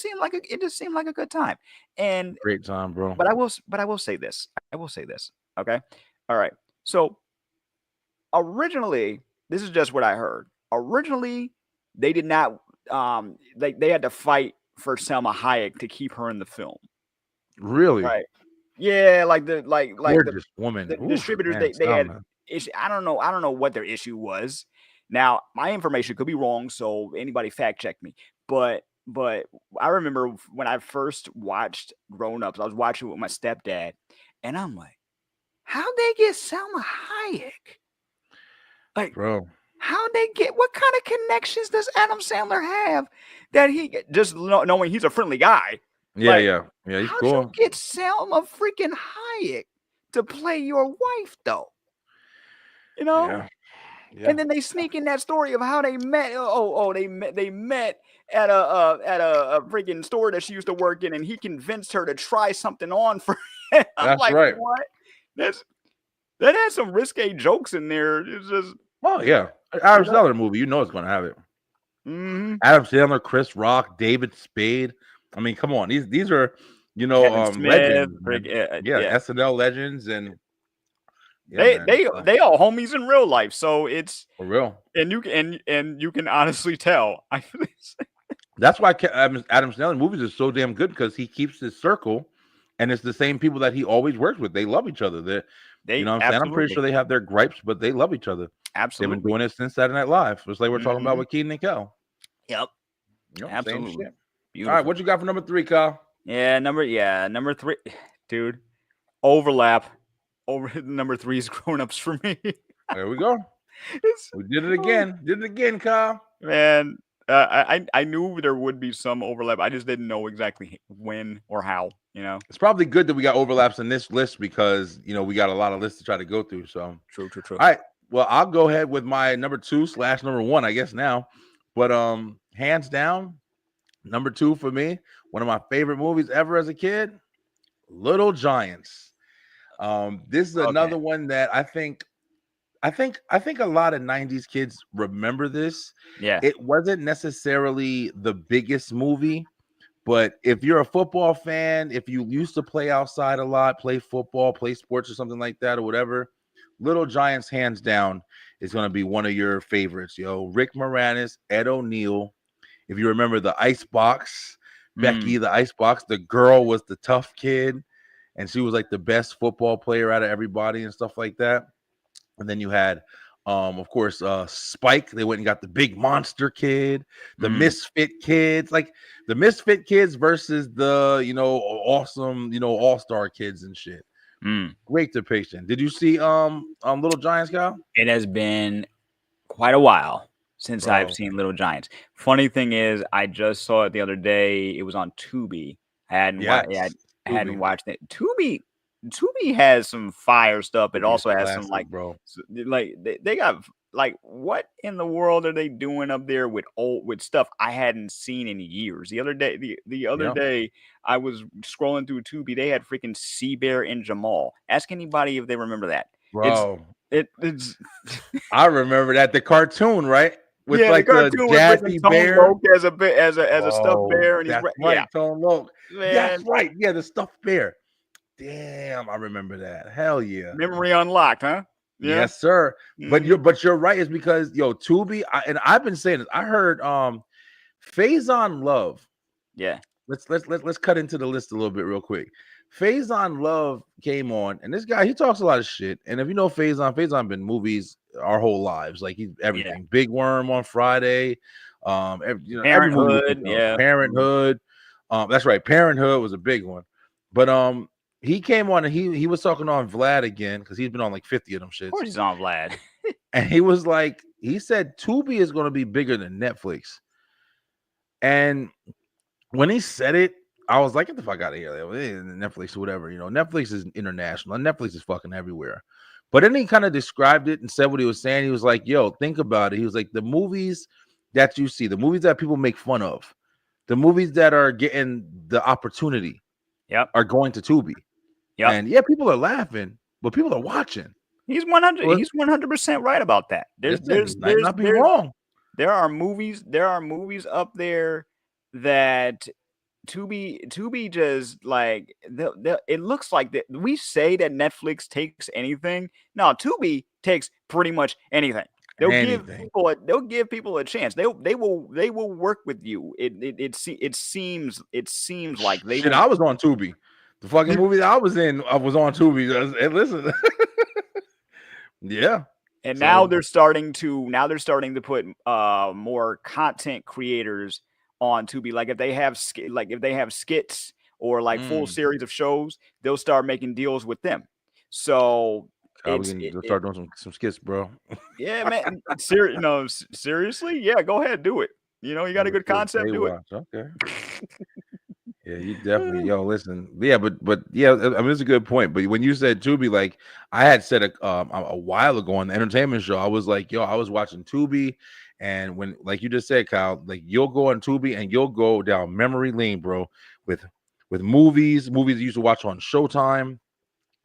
seemed like a good time. And Great time, bro. but I will say this. I will say this. Okay, all right. So originally, this is just what I heard. Originally, they did not. They had to fight for Selma Hayek to keep her in the film. Really Right. Yeah, like gorgeous woman. the Oof, distributors, man. they had Salma. issue. I don't know what their issue was. Now, my information could be wrong, so anybody fact check me. But I remember when I first watched Grown Ups, I was watching it with my stepdad, and I'm like, how'd they get Selma Hayek? Like, Bro. how they get? What kind of connections does Adam Sandler have that just knowing he's a friendly guy? Yeah, Like, yeah. Yeah, he's how'd you cool. get Selma freaking Hayek to play your wife though? You know? Yeah. Yeah. And then they sneak in that story of how they met. Oh, they met at a freaking store that she used to work in, and he convinced her to try something on for. I'm That's like, right. what? That's that has some risque jokes in there. It's just, Oh yeah. you Adam know. Sandler movie, it's gonna have it. Hmm. Adam Sandler, Chris Rock, David Spade. I mean, come on. These are, Kevin Smith, legends, man. Yeah, yeah. SNL legends, and yeah, They man. they So they all homies in real life, so it's for real. and you can honestly tell. That's why Adam Sandler movies are so damn good because he keeps his circle, and it's the same people that he always works with. They love each other. You They know what I'm saying? I'm pretty absolutely, sure they have their gripes, but they love each other. They've been absolutely. doing it since Saturday Night Live. It's like we're talking about Hmm. with Keenan and Kel. Yep, Same absolutely. shit. All right, Beautiful. what you got for number 3, Kyle? Number three, dude. Overlap. Over number three is Grown Ups for me. There we go. It's, We did it oh, again. Did it again, Kyle. man. I knew there would be some overlap. I just didn't know exactly when or how. It's probably good that we got overlaps in this list because we got a lot of lists to try to go through. So, all True, true, true. right. Well, I'll go ahead with my number 2/number 1, I guess now. But hands down, number 2 for me, one of my favorite movies ever as a kid, Little Giants. This is Okay. another one that I think a lot of 90s kids remember this. Yeah. It wasn't necessarily the biggest movie, but if you're a football fan, if you used to play outside a lot, play football, play sports or something like that or whatever, Little Giants hands down is going to be one of your favorites, yo. Rick Moranis, Ed O'Neill. If you remember the ice box, Becky, Mm, the ice box, the girl was the tough kid, and she was like the best football player out of everybody and stuff like that. And then you had, of course, Spike. They went and got the big monster kid, the mm, misfit kids, like the misfit kids versus the awesome all-star kids and shit. mm. Great depiction. Did you see Little Giants, Kyle? It has been quite a while since I've Bro, seen Little Giants. Funny thing is, I just saw it the other day. It was on Tubi. Yeah, Yes, I hadn't Tubi. watched it. Tubi has some fire stuff. It Tubi is also has some classic, bro. like they got like what in the world are they doing up there with with stuff I hadn't seen in years? The other Yeah, day I was scrolling through Tubi. They had freaking Sea Bear and Jamal. Ask anybody if they remember that. It's bro. it's I remember that the cartoon, right? With yeah, the like the cartoon with freaking Jazzy Tone Bear. Loc as a as a stuffed Bro, bear, and that's yeah, right, Tone Loc. That's man, right. Yeah, the stuffed bear. Damn, I remember that. Hell yeah. memory unlocked, huh? Yeah. Yes, sir. Hmm. But you're right. It's because yo, Tubi, and I've been saying this. I heard Faison Love. Yeah. Let's cut into the list a little bit real quick. Faison Love came on, and this guy he talks a lot of shit. And if you know Faison been movies our whole lives. Like he's Yeah. everything. Big Worm on Friday, every movie you think Parenthood. of. Yeah. Mhm. Parenthood, that's right. Parenthood was a big one. But he came on and he was talking on Vlad again because he's been on like 50 of them Of shits, course he's on Vlad. and he was like, he said Tubi is going to be bigger than Netflix, and when he said it, I was like, get the fuck out of here. Netflix or whatever. Netflix is international. Netflix is fucking everywhere. But then he kind of described it and said what he was saying. He was like, yo, think about it. He was like, the movies that you see, the movies that people make fun of, the movies that are getting the opportunity Yep. are going to Tubi. Yep. And yeah, people are laughing, but people are watching. He's 100. So He's 100% right about that. listen, he might not be wrong. There are movies. There are movies up there that Tubi just like it looks like that we say that Netflix takes anything. No, Tubi takes pretty much anything. Anything. They'll give people a chance. They will work with you. It seems like they Shit, will. I was on Tubi. The fucking movie that I was in, I was on Tubi. And listen, yeah. And So now they're starting to put more content creators on Tubi. Like if they have skits or like full mm, series of shows, they'll start making deals with them. So God, we can start doing some skits, bro. yeah, man. Seriously, yeah, go ahead, do it. You got a Number good two, concept, do it. Baywatch. Okay. Yeah, you definitely, yo, listen. Yeah, but yeah, I mean, it's a good point. But when you said Tubi, like I had said a while ago on the entertainment show, I was like, yo, I was watching Tubi, and when, like you just said, Kyle, like you'll go on Tubi and you'll go down memory lane, bro, with movies you used to watch on Showtime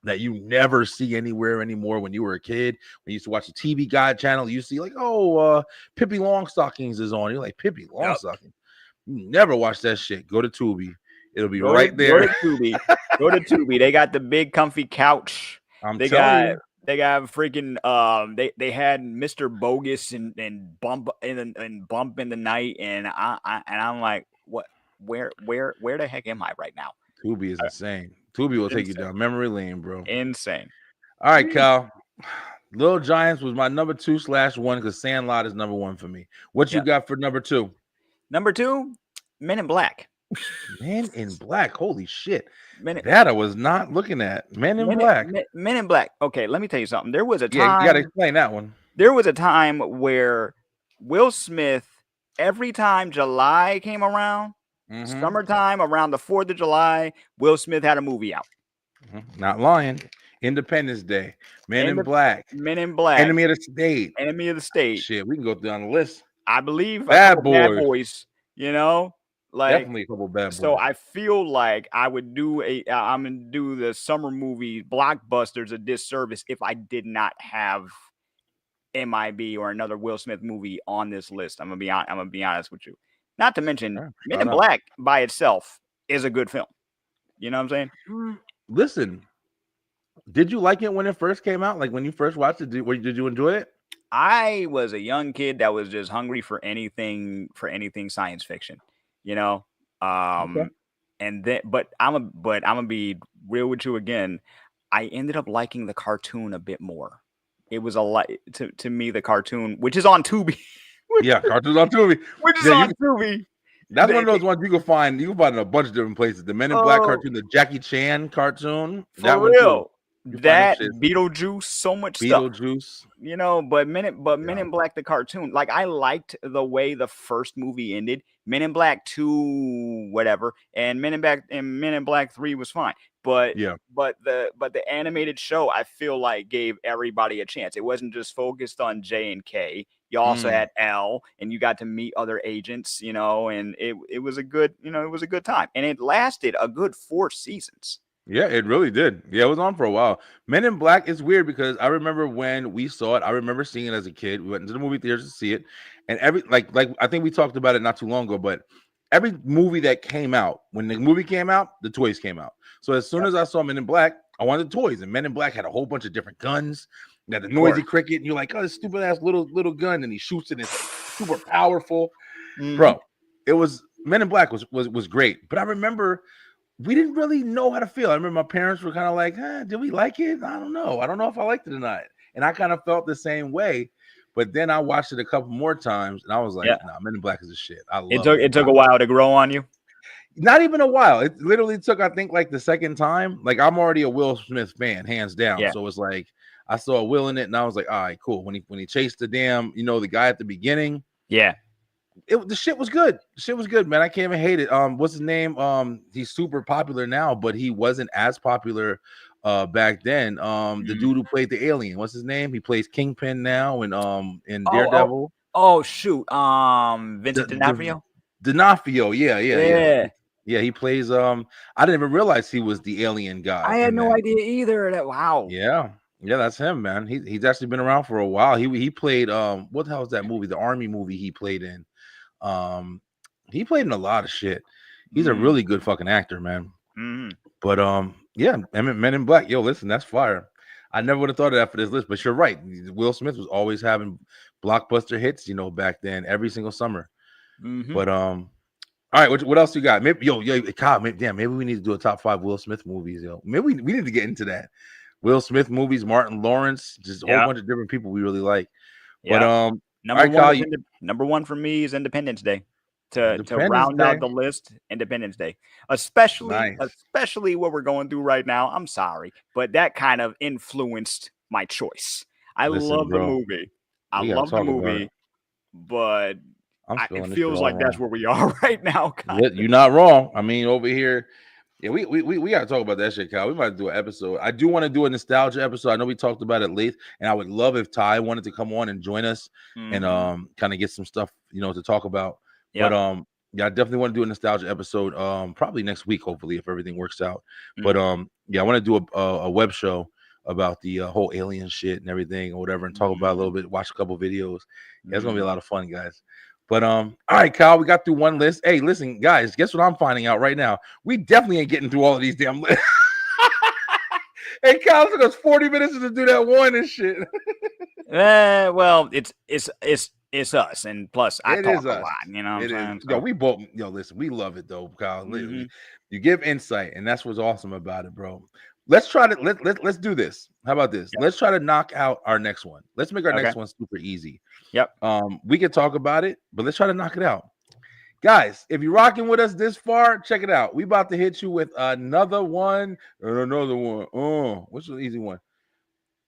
that you never see anywhere anymore. When you were a kid, when you used to watch the TV Guide channel, you see like, Pippi Longstockings is on. You're like, Pippi Yep. Longstocking. You never watch that shit. Go to Tubi. It'll be Go to right there. Go to Tubi. They got the big comfy couch. I'm They telling got you. they got freaking they had Mr. Bogus and bump in the night, and I'm like, what, where the heck am I right now? Tubi is insane. Tubi will take you Insane. down memory lane, bro. Insane. All right, Kyle. Little Giants was my number 2/1 because Sandlot is number 1 for me. What you Yep. got for number 2? Number 2, Men in Black. Men in Black. Holy shit. Men, That I was not looking at. Men in Black. Men in Black. Okay, let me tell you something. There was a Yeah, you got to time. explain that one. There was a time where Will Smith, every time July came around, summertime around the 4th of July, Will Smith had a movie out. Not lying. Independence Day. Men in Black. Men in Black. Enemy of the State. Enemy of the State. Shit, we can go down the list. I believe Bad Bad Boys. Boys. Like Definitely a couple Bad Boys. So I feel like I'm gonna do the summer movie blockbusters a disservice if I did not have MIB or another Will Smith movie on this list. I'm gonna be honest with you. Not to mention, Men in Black by itself is a good film. You know what I'm saying? Listen, did you like it when it first came out? Like when you first watched it, did you enjoy it? I was a young kid that was just hungry for anything science fiction. Okay. And then, but I'm gonna be real with you again. I ended up liking the cartoon a bit more. It was a lot to me, the cartoon, which is on Tubi. Yeah, cartoons on Tubi. Which is on Tubi. That's one of those ones you can find in a bunch of different places. The Men in Black cartoon, the Jackie Chan cartoon. For real. You find them That shits. Beetlejuice, so much stuff. Beetlejuice. Men Yeah. in Black the cartoon, like I liked the way the first movie ended. Men in Black 2 whatever, and Men in Black 3 was fine. But Yeah. the animated show I feel like gave everybody a chance. It wasn't just focused on J and K. You also Mm. had L, and you got to meet other agents, and it was a good, it was a good time. And it lasted a good 4 seasons. Yeah, it really did. Yeah, it was on for a while. Men in Black is weird because I remember when we saw it. I remember seeing it as a kid. We went into the movie theaters to see it, and every like I think we talked about it not too long ago. But every movie that came out, when the movie came out, the toys came out. So as soon Yep, as I saw Men in Black, I wanted toys, and Men in Black had a whole bunch of different guns. You got the of noisy course. cricket, and you're like, oh, this stupid ass little gun, and he shoots it. And it's like super powerful, Hmm. bro. It was Men in Black was great. But I remember we didn't really know how to feel. I remember my parents were kind of like, did we like it? I don't know. I don't know if I liked it or not. And I kind of felt the same way. But then I watched it a couple more times and I was like, Yeah, nah, Men in Black is a shit. I it love took Men it in took Black. a while to grow on you. Not even a while. It literally took, I think, like the second time. Like I'm already a Will Smith fan, hands down. Yeah, So it's like I saw Will in it and I was like, all right, cool. When he chased the damn, the guy at the beginning, yeah. the shit was good. The shit was good, man. I can't even hate it. What's his name? He's super popular now, but he wasn't as popular back then. The Mhm. dude who played the alien, what's his name? He plays Kingpin now in Oh, oh, Daredevil. oh, shoot. Vincent The D'Onofrio? D'Onofrio, yeah. Yeah. Yeah, he plays I didn't even realize he was the alien guy I had in no that. idea either. Wow. Yeah. Yeah, that's him, man. He's actually been around for a while. He played what the hell was that movie? The army movie he played in. Um, he played in a lot of shit. He's a Mm, really good fucking actor, man. mhm, But yeah, Men in Black. Yo, listen, that's fire. I never would have thought of that for this list, but you're right. Will Smith was always having blockbuster hits, back then, every single summer. mhm. But all right, what else you got? Maybe Kyle, maybe we need to do a top 5 Will Smith movies, yo. Maybe we need to get into that. Will Smith movies, Martin Lawrence, just a whole Yeah, bunch of different people we really like. But yeah. all Number right, one Kyle, is number one for me is Independence Day. To Independence round out Day. the list, Independence Day, especially Nice. especially what we're going through right now. I'm sorry, but that kind of influenced my choice. I Listen, love the bro, movie. I we gotta love the talk about it. movie, but I'm it spelling this shit feels all like that's wrong. where we are right now, kind of. You're not wrong. I mean, over here, yeah, we gotta talk about that shit, Kyle. We might do an episode. I do want to do a nostalgia episode. I know we talked about it late, and I would love if Ty wanted to come on and join us and Hmm. kind of get some stuff to talk about. But Yep. yeah, I definitely want to do a nostalgia episode probably next week, hopefully, if everything works out. But Hmm. yeah, I want to do a web show about the whole alien shit and everything or whatever, and talk about it a little Hmm. bit, watch a couple videos. Yeah, it's gonna be a Hmm. lot of fun, guys. But all right, Kyle, we got through one list. Hey, listen, guys, guess what I'm finding out right now? We definitely ain't getting through all of these damn lists. Hey, Kyle, it took us 40 minutes to do that one and shit. Well, it's us, and plus I It talk is a us. lot. You know what I'm It is. saying? Yo, So, we both, listen, we love it though, Kyle. hmm You give insight, and that's what's awesome about it, bro. Let's try to let's do this. How about this? yep. Let's try to knock out our next one. Let's make our Okay. next one super easy. Yep. We can talk about it, but let's try to knock it out. Guys, if you're rocking with us this far, check it out. We about to hit you with another one and another one. Oh, what's the easy one?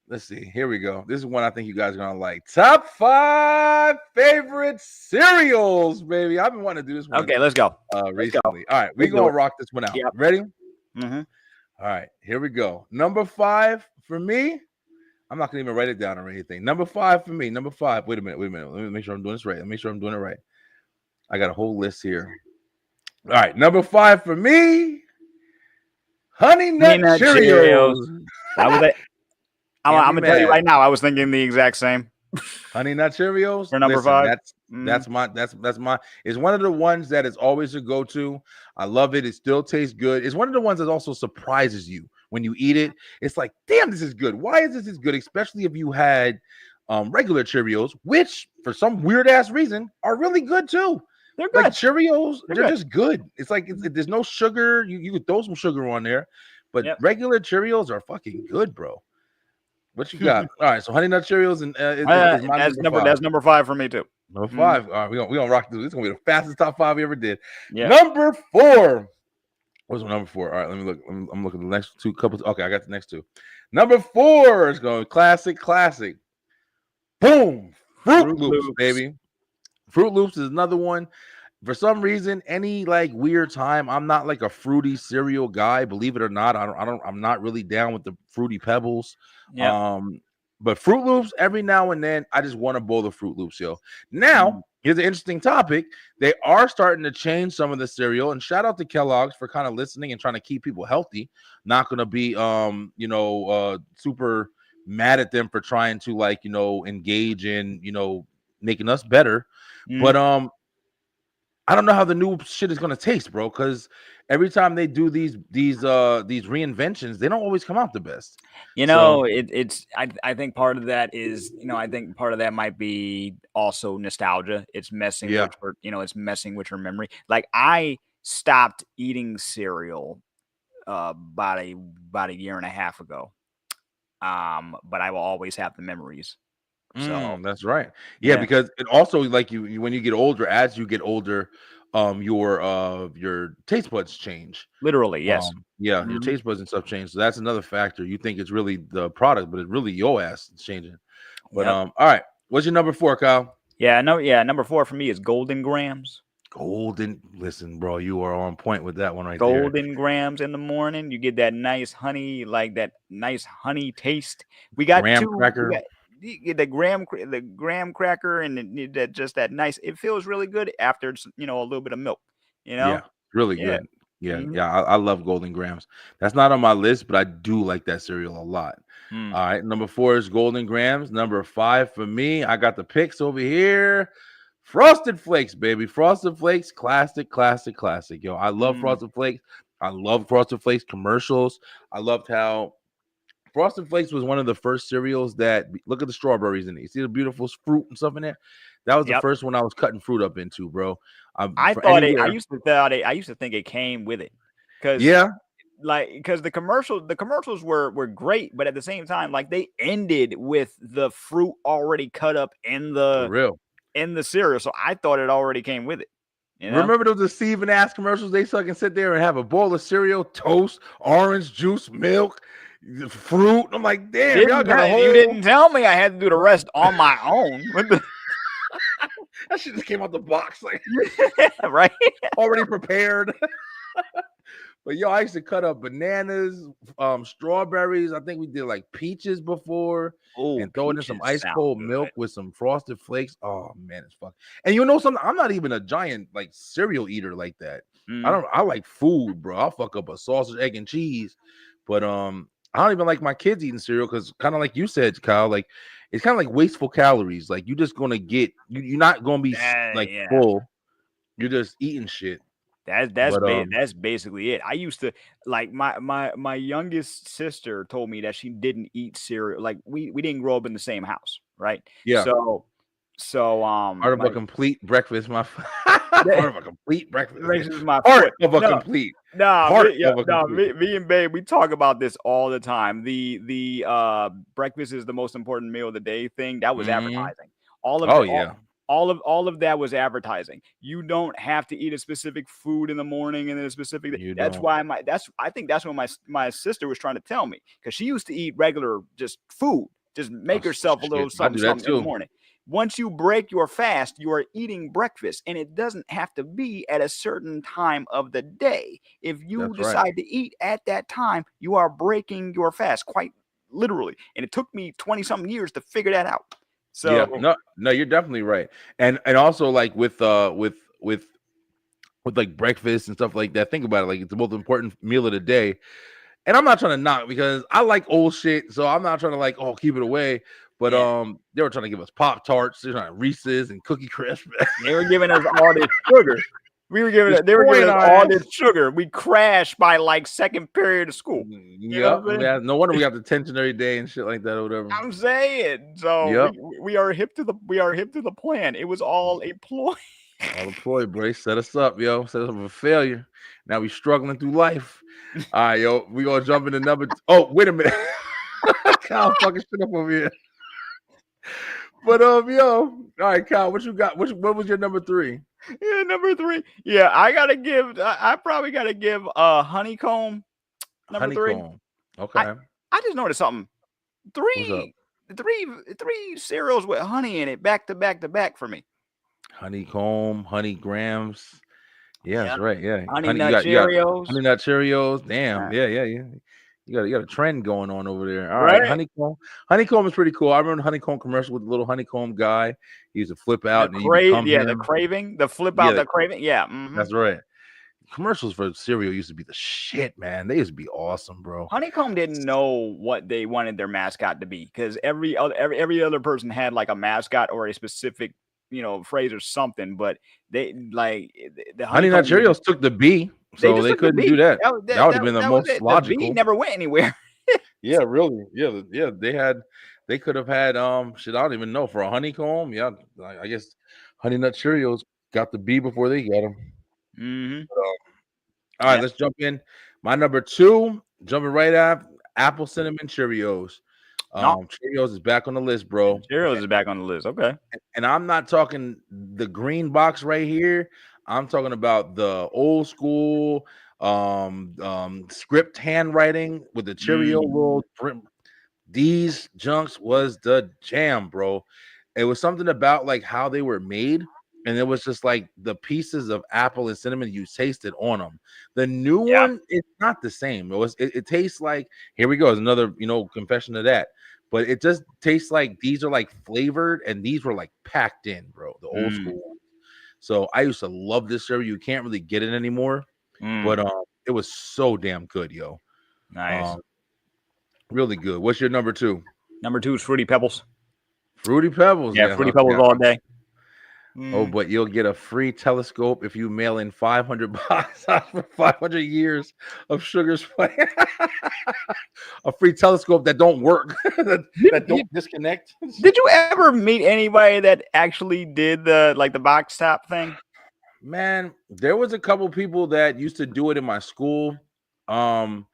Let's see. Here we go. This is one I think you guys are gonna like. Top 5 favorite cereals, baby. I've been wanting to do this one Okay. Let's go. Let's go. recently. All right, we're Let's do gonna it. rock this one out. Yep. Ready? Hmm. All right, here we go. Number 5 for me. I'm not gonna even write it down or anything. Number 5 for me. Number 5. Wait a minute. Let me make sure I'm doing this right. Let me make sure I'm doing it right. I got a whole list here. All right, number 5 for me. Honey Nut Peanut Cheerios. Cheerios. That was it. Can't I'm be gonna tell you mad. right now. I was thinking the exact same Honey Nut Cheerios. for number Listen, 5. that's Mm, that's my. It's one of the ones that is always a go-to. I love it. It still tastes good. It's one of the ones that also surprises you when you eat it. It's like, damn, this is good. Why is this good? Especially if you had regular Cheerios, which for some weird ass reason are really good too. they're Like good. Cheerios, They're they're good. just good. It's like there's no sugar. You could throw some sugar on there, but Yep. regular Cheerios are fucking good, bro. What you got? All right, so Honey Nut Cheerios and is my number 5. That's number 5 for me too. Number Mm, 5. All right, we gonna rock through. This is gonna be the fastest top 5 we ever did. yeah. Number 4. What's my number 4? All right, let me look. I'm looking at the next two couples. Okay, I got the next two. Number 4 is going classic. Boom, Fruit Fruit Loops, Loops. baby. Fruit Loops is another one. For some reason, any like weird time, I'm not like a fruity cereal guy. Believe it or not, I'm not really down with the fruity pebbles. Yep. Um, but Fruit Loops, every now and then, I just want a bowl of Fruit Loops, yo. Now, Mm. here's an interesting topic. They are starting to change some of the cereal, and shout out to Kellogg's for kind of listening and trying to keep people healthy. Not gonna be super mad at them for trying to like, engage in, making us better. Mm. But I don't know how the new shit is gonna taste, bro. Because every time they do these reinventions, they don't always come out the best. You So know, it's I think part of that is, I think part of that might be also nostalgia. It's messing yeah, with your, it's messing with your memory. Like I stopped eating cereal about a year and a half ago. But I will always have the memories. So, that's right. Yeah, yeah, because it also like when you get older, as you get older, your taste buds change. literally, yes. Yeah, your Mhm. taste buds and stuff change. So that's another factor. You think it's really the product, but it's really your ass that's changing. But Yep. all right, what's your number 4, Kyle? Yeah, no, yeah, number 4 for me is Golden Grams. Golden. Listen, bro, you are on point with that one right there. Golden Grams in the morning, you get that nice honey, like that nice honey taste. We got Graham 2 we cracker. got you get the graham cracker and that just that nice it feels really good after a little bit of milk, you Yeah, know? really Yeah. good. Yeah, Mhm. yeah, I love Golden Grams. That's not on my list, but I do like that cereal a lot. Mm. All right, number 4 is Golden Grams. Number 5 for me, I got the picks over here. Frosted Flakes, baby. Frosted Flakes, classic. Yo, I love Mm. Frosted Flakes. I love Frosted Flakes commercials. I loved how Frosted Flakes was one of the first cereals that look at the strawberries in it. You see the beautiful fruit and stuff in there? That was the Yep. first one I was cutting fruit up into, bro. I For thought it anywhere. I used to think it came with it, because Yeah, the commercials were great, but at the same time, like, they ended with the fruit already cut up for real. in the cereal, so I thought it already came with it, you know? Remember those deceiving ass commercials? They fucking sit there and have a bowl of cereal, toast, orange juice, milk, fruit. I'm like, damn, y'all got a You whole didn't tell me I had to do the rest on my own. What the that shit just came out the box like right? already prepared. But yo, I used to cut up bananas, strawberries. I think we did like peaches before, Oh, and throw it in some peaches ice sound cold good. milk with some frosted flakes. Oh man, it's fuck. And you know something? I'm not even a giant like cereal eater like that. Mm, I like food, bro. I'll fuck up a sausage, egg, and cheese. But I don't even like my kids eating cereal because kind of like you said, Kyle, like it's kind of like wasteful calories. Like you're just gonna get you're not gonna be like yeah. full. You're just eating shit. But That's basically it. I used to like my youngest sister told me that she didn't eat cereal. Like we didn't grow up in the same house, right? yeah. So Part of a my complete breakfast, my part of a complete breakfast. this is my Part foot. of a No, complete. nah, Part of a complete. me and Babe, we talk about this all the time. The breakfast is the most important meal of the day thing. That was Mhm. advertising. All of Oh the yeah, all of that was advertising. You don't have to eat a specific food in the morning and then a specific. you That's don't. why I think that's what my sister was trying to tell me, because she used to eat regular just food, just Oh make herself a little shit, I do that something in the too. morning. Once you break your fast, you are eating breakfast, and it doesn't have to be at a certain time of the day. If you That's right. decide to eat at that time, you are breaking your fast, quite literally. And it took me 20 something years to figure that out. Yeah, So, no, you're definitely right. And also like with like breakfast and stuff like that. Think about it, like it's the most important meal of the day. And I'm not trying to knock because I like old shit, so I'm not trying to like keep it away. But yeah. they were trying to give us Pop Tarts, they're trying Reese's and Cookie Crisp, They were giving us all this sugar. They were giving destroying us our all ass. this sugar. We crashed by like second period of school. You know Yep, what I'm saying? man. No wonder we got detention every day and shit like that or whatever. I'm saying. So Yep. we are hip to the plan. It was all a ploy. All employed, bro. They set us up, yo. Set us up for failure. Now we struggling through life. All right, yo. We gonna jump into number. Oh, wait a minute. Kyle fucking shit up over here. But yo, all right, Kyle. What you got? What was your number 3? Yeah, number three. Yeah, I probably gotta give honeycomb number three. Honeycomb. I Okay. I just noticed something. What's up? Three three cereals with honey in it back to back to back for me. Honeycomb, honey grams. Yeah, that's Yeah. right. Yeah, Honey honey. Nut You got Cheerios. honey nut Cheerios. Damn. Uh, Yeah, yeah, yeah. You got a trend going on over there. All right, right? honeycomb. Honeycomb is pretty cool. I remember the honeycomb commercial with the little honeycomb guy. He used to flip out and then you become The him. craving, the flip Yeah, out the craving. Yeah. Mm-hmm. that's right. Commercials for cereal used to be the shit, man. They used to be awesome, bro. Honeycomb didn't know what they wanted their mascot to be because every other person had like a mascot or a specific phrase or something, but they like the Honey Nut honeycomb Cheerios took the B, they so just they took the couldn't do B. that. That would have been the That was most it. The B logical. never went anywhere. Yeah, really. Yeah, yeah. They could have had shit. I don't even know for a honeycomb. Yeah, I guess Honey Nut Cheerios got the B before they got them. Mm-hmm. All right, Yeah. let's jump in. My number two, jumping right up, Apple Cinnamon Cheerios. No, Cheerios is back on the list, bro. Cheerios is back on the list. Okay. And I'm not talking the green box right here. I'm talking about the old school script handwriting with the Cheerio Mm, little these junks was the jam, bro. It was something about like how they were made, and it was just like the pieces of apple and cinnamon you tasted on them. The new yeah. one, it's not the same. It tastes like here we go, is another confession of that. But it just tastes like these are like flavored, and these were like packed in, bro. The old Mm, school ones. So I used to love this cereal. You can't really get it anymore, mm, but it was so damn good, yo. nice. Um, really good. What's your number two? Number two is Fruity Pebbles. Fruity Pebbles, Yeah, yeah. Fruity Okay. Pebbles all day. Oh, Mm. but you'll get a free telescope if you mail in 500 bucks for 500 years of sugar spice. A free telescope that don't work, that Did, don't disconnect. did you ever meet anybody that actually did the box top thing? Man, there was a couple people that used to do it in my school. Um,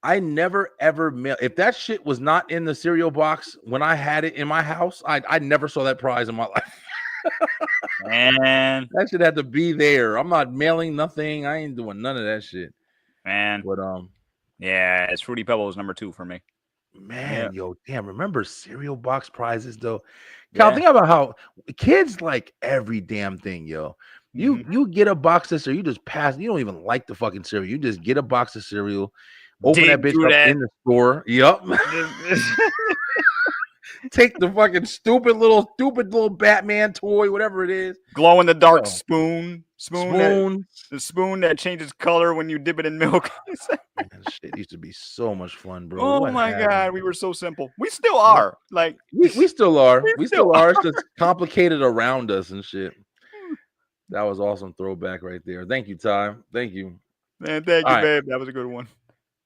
I never ever mail. If that shit was not in the cereal box when I had it in my house, I never saw that prize in my life. Man, That shit had to be there. I'm not mailing nothing. I ain't doing none of that shit. man. But Yeah, it's Fruity Pebbles number two for me. Yeah. man, yo, damn, remember cereal box prizes though? Cal, Yeah. think about how kids like every damn thing, yo. You Mhm. you get a box of cereal, you just pass, you don't even like the fucking cereal. You just get a box of cereal, open that Dig bitch through up that. in the store. Yup. Just- Take the fucking stupid little Batman toy, whatever it is. glow in the dark Yo, that spoon. the spoon that changes color when you dip it in milk. Man, shit used to be so much fun, bro. Oh What my happened? god, we were so simple. We still What? are. Like We still are. we We still still are. are. It's just complicated around us and shit. That was awesome throwback right there. Thank you, Ty. Thank you. Man, thank All you, right. babe. That was a good one.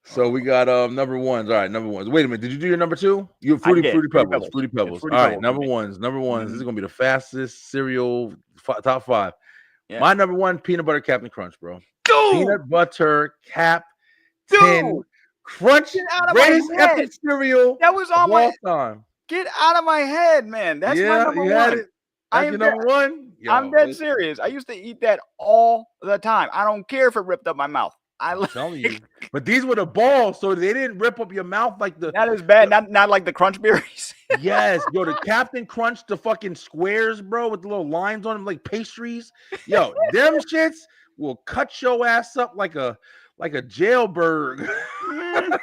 So we got number ones. All right, number ones. Wait a minute. Did you do your number two? You have I fruity did. fruity Fruity pebbles. Pebbles. Fruity It's pebbles. Fruity All right, Pebbles for number me. ones. Number ones. This is Mhm. gonna be the fastest cereal top five. Yeah. My number one, peanut butter Captain Crunch, bro. Dude, Peanut butter Captain dude, Crunch, get out of my greatest head. effing cereal That was of on my all time. get out of my head, man. That's my Yeah, number you had one. it. I That's your am dead. number one. I'm Yo, dead listen, serious. I used to eat that all the time. I don't care if it ripped up my mouth. I I'm like telling you. But these were the balls, so they didn't rip up your mouth like the not as bad. Not like the crunch berries. yes, yo, the Captain Crunch, the fucking squares, bro, with the little lines on them, like pastries. Yo, them shits will cut your ass up like a jailbird. Mm.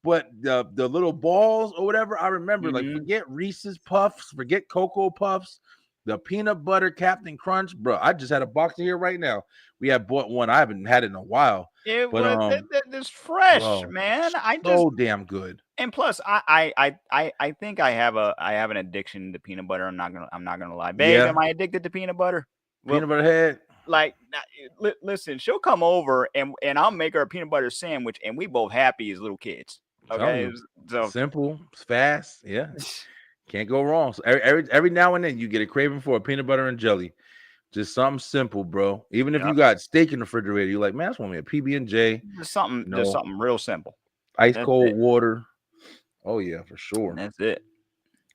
But the little balls or whatever, I remember, like Mhm. forget Reese's Puffs, forget Cocoa Puffs, the peanut butter Captain Crunch, bro. I just had a box here right now. We have bought one. I haven't had it in a while, It but was it's fresh, bro, man. I just so damn good. and plus I think I have an addiction to peanut butter. I'm not gonna lie, babe. Yeah, Am I addicted to peanut butter? Well, peanut butter head. like listen, she'll come over and I'll make her a peanut butter sandwich, and we both happy as little kids. I'm telling Okay, you, so simple, it's fast. Yeah, can't go wrong. So every now and then you get a craving for a peanut butter and jelly. Just something simple, bro. Even if yeah, you got steak in the refrigerator, you're like, man, I just want me a PB and J. just something real simple. Ice That's cold it. water. Oh yeah, for sure. That's it.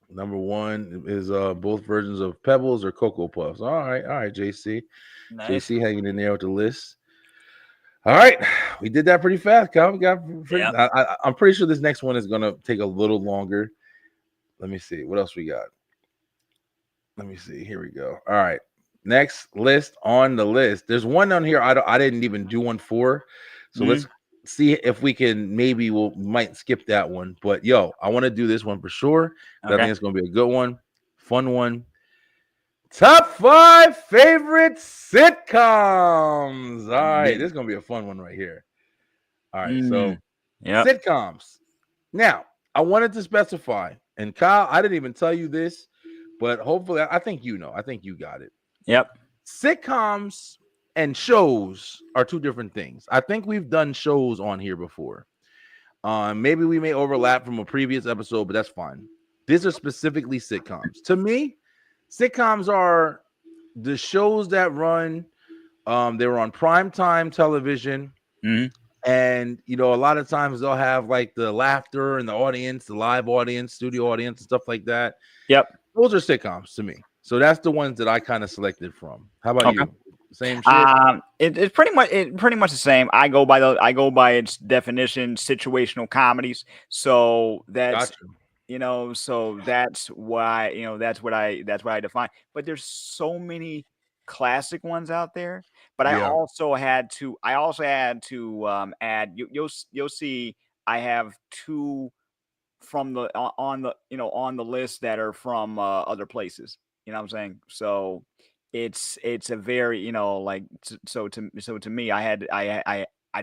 Number one is both versions of Pebbles or Cocoa Puffs. All right, JC. Nice. JC hanging in there with the list. All right, we did that pretty fast, Kyle. We got pretty. Yeah. I'm pretty sure this next one is gonna take a little longer. Let me see what else we got. Let me see. Here we go. All right, next list on the list. There's one on here I didn't even do one for, so let's Mm, see if we can maybe might skip that one. But yo, I want to do this one for sure because I okay. think it's gonna be a good one, fun one. Top five favorite sitcoms. All right, Yeah. this is gonna be a fun one right here. All right, Mm, so yep. sitcoms. Now, I wanted to specify, and Kyle, I didn't even tell you this, but hopefully, I think you know. I think you got it. Yep. Sitcoms and shows are two different things. I think we've done shows on here before. Maybe we may overlap from a previous episode, but that's fine. These are specifically sitcoms. To me, sitcoms are the shows that run. They were on primetime television, Mm, and a lot of times they'll have like the laughter and the audience, the live audience, studio audience, and stuff like that. yep. Those are sitcoms to me. So that's the ones that I kind of selected from. How about Okay. you? Same shit. It's pretty much the same. I go by its definition, situational comedies. So that's Gotcha. so that's why that's what I define. But there's so many classic ones out there. But Yeah. I also had to add you'll see I have two from the on the on the list that are from other places. You know what I'm saying? So it's a very like so to me I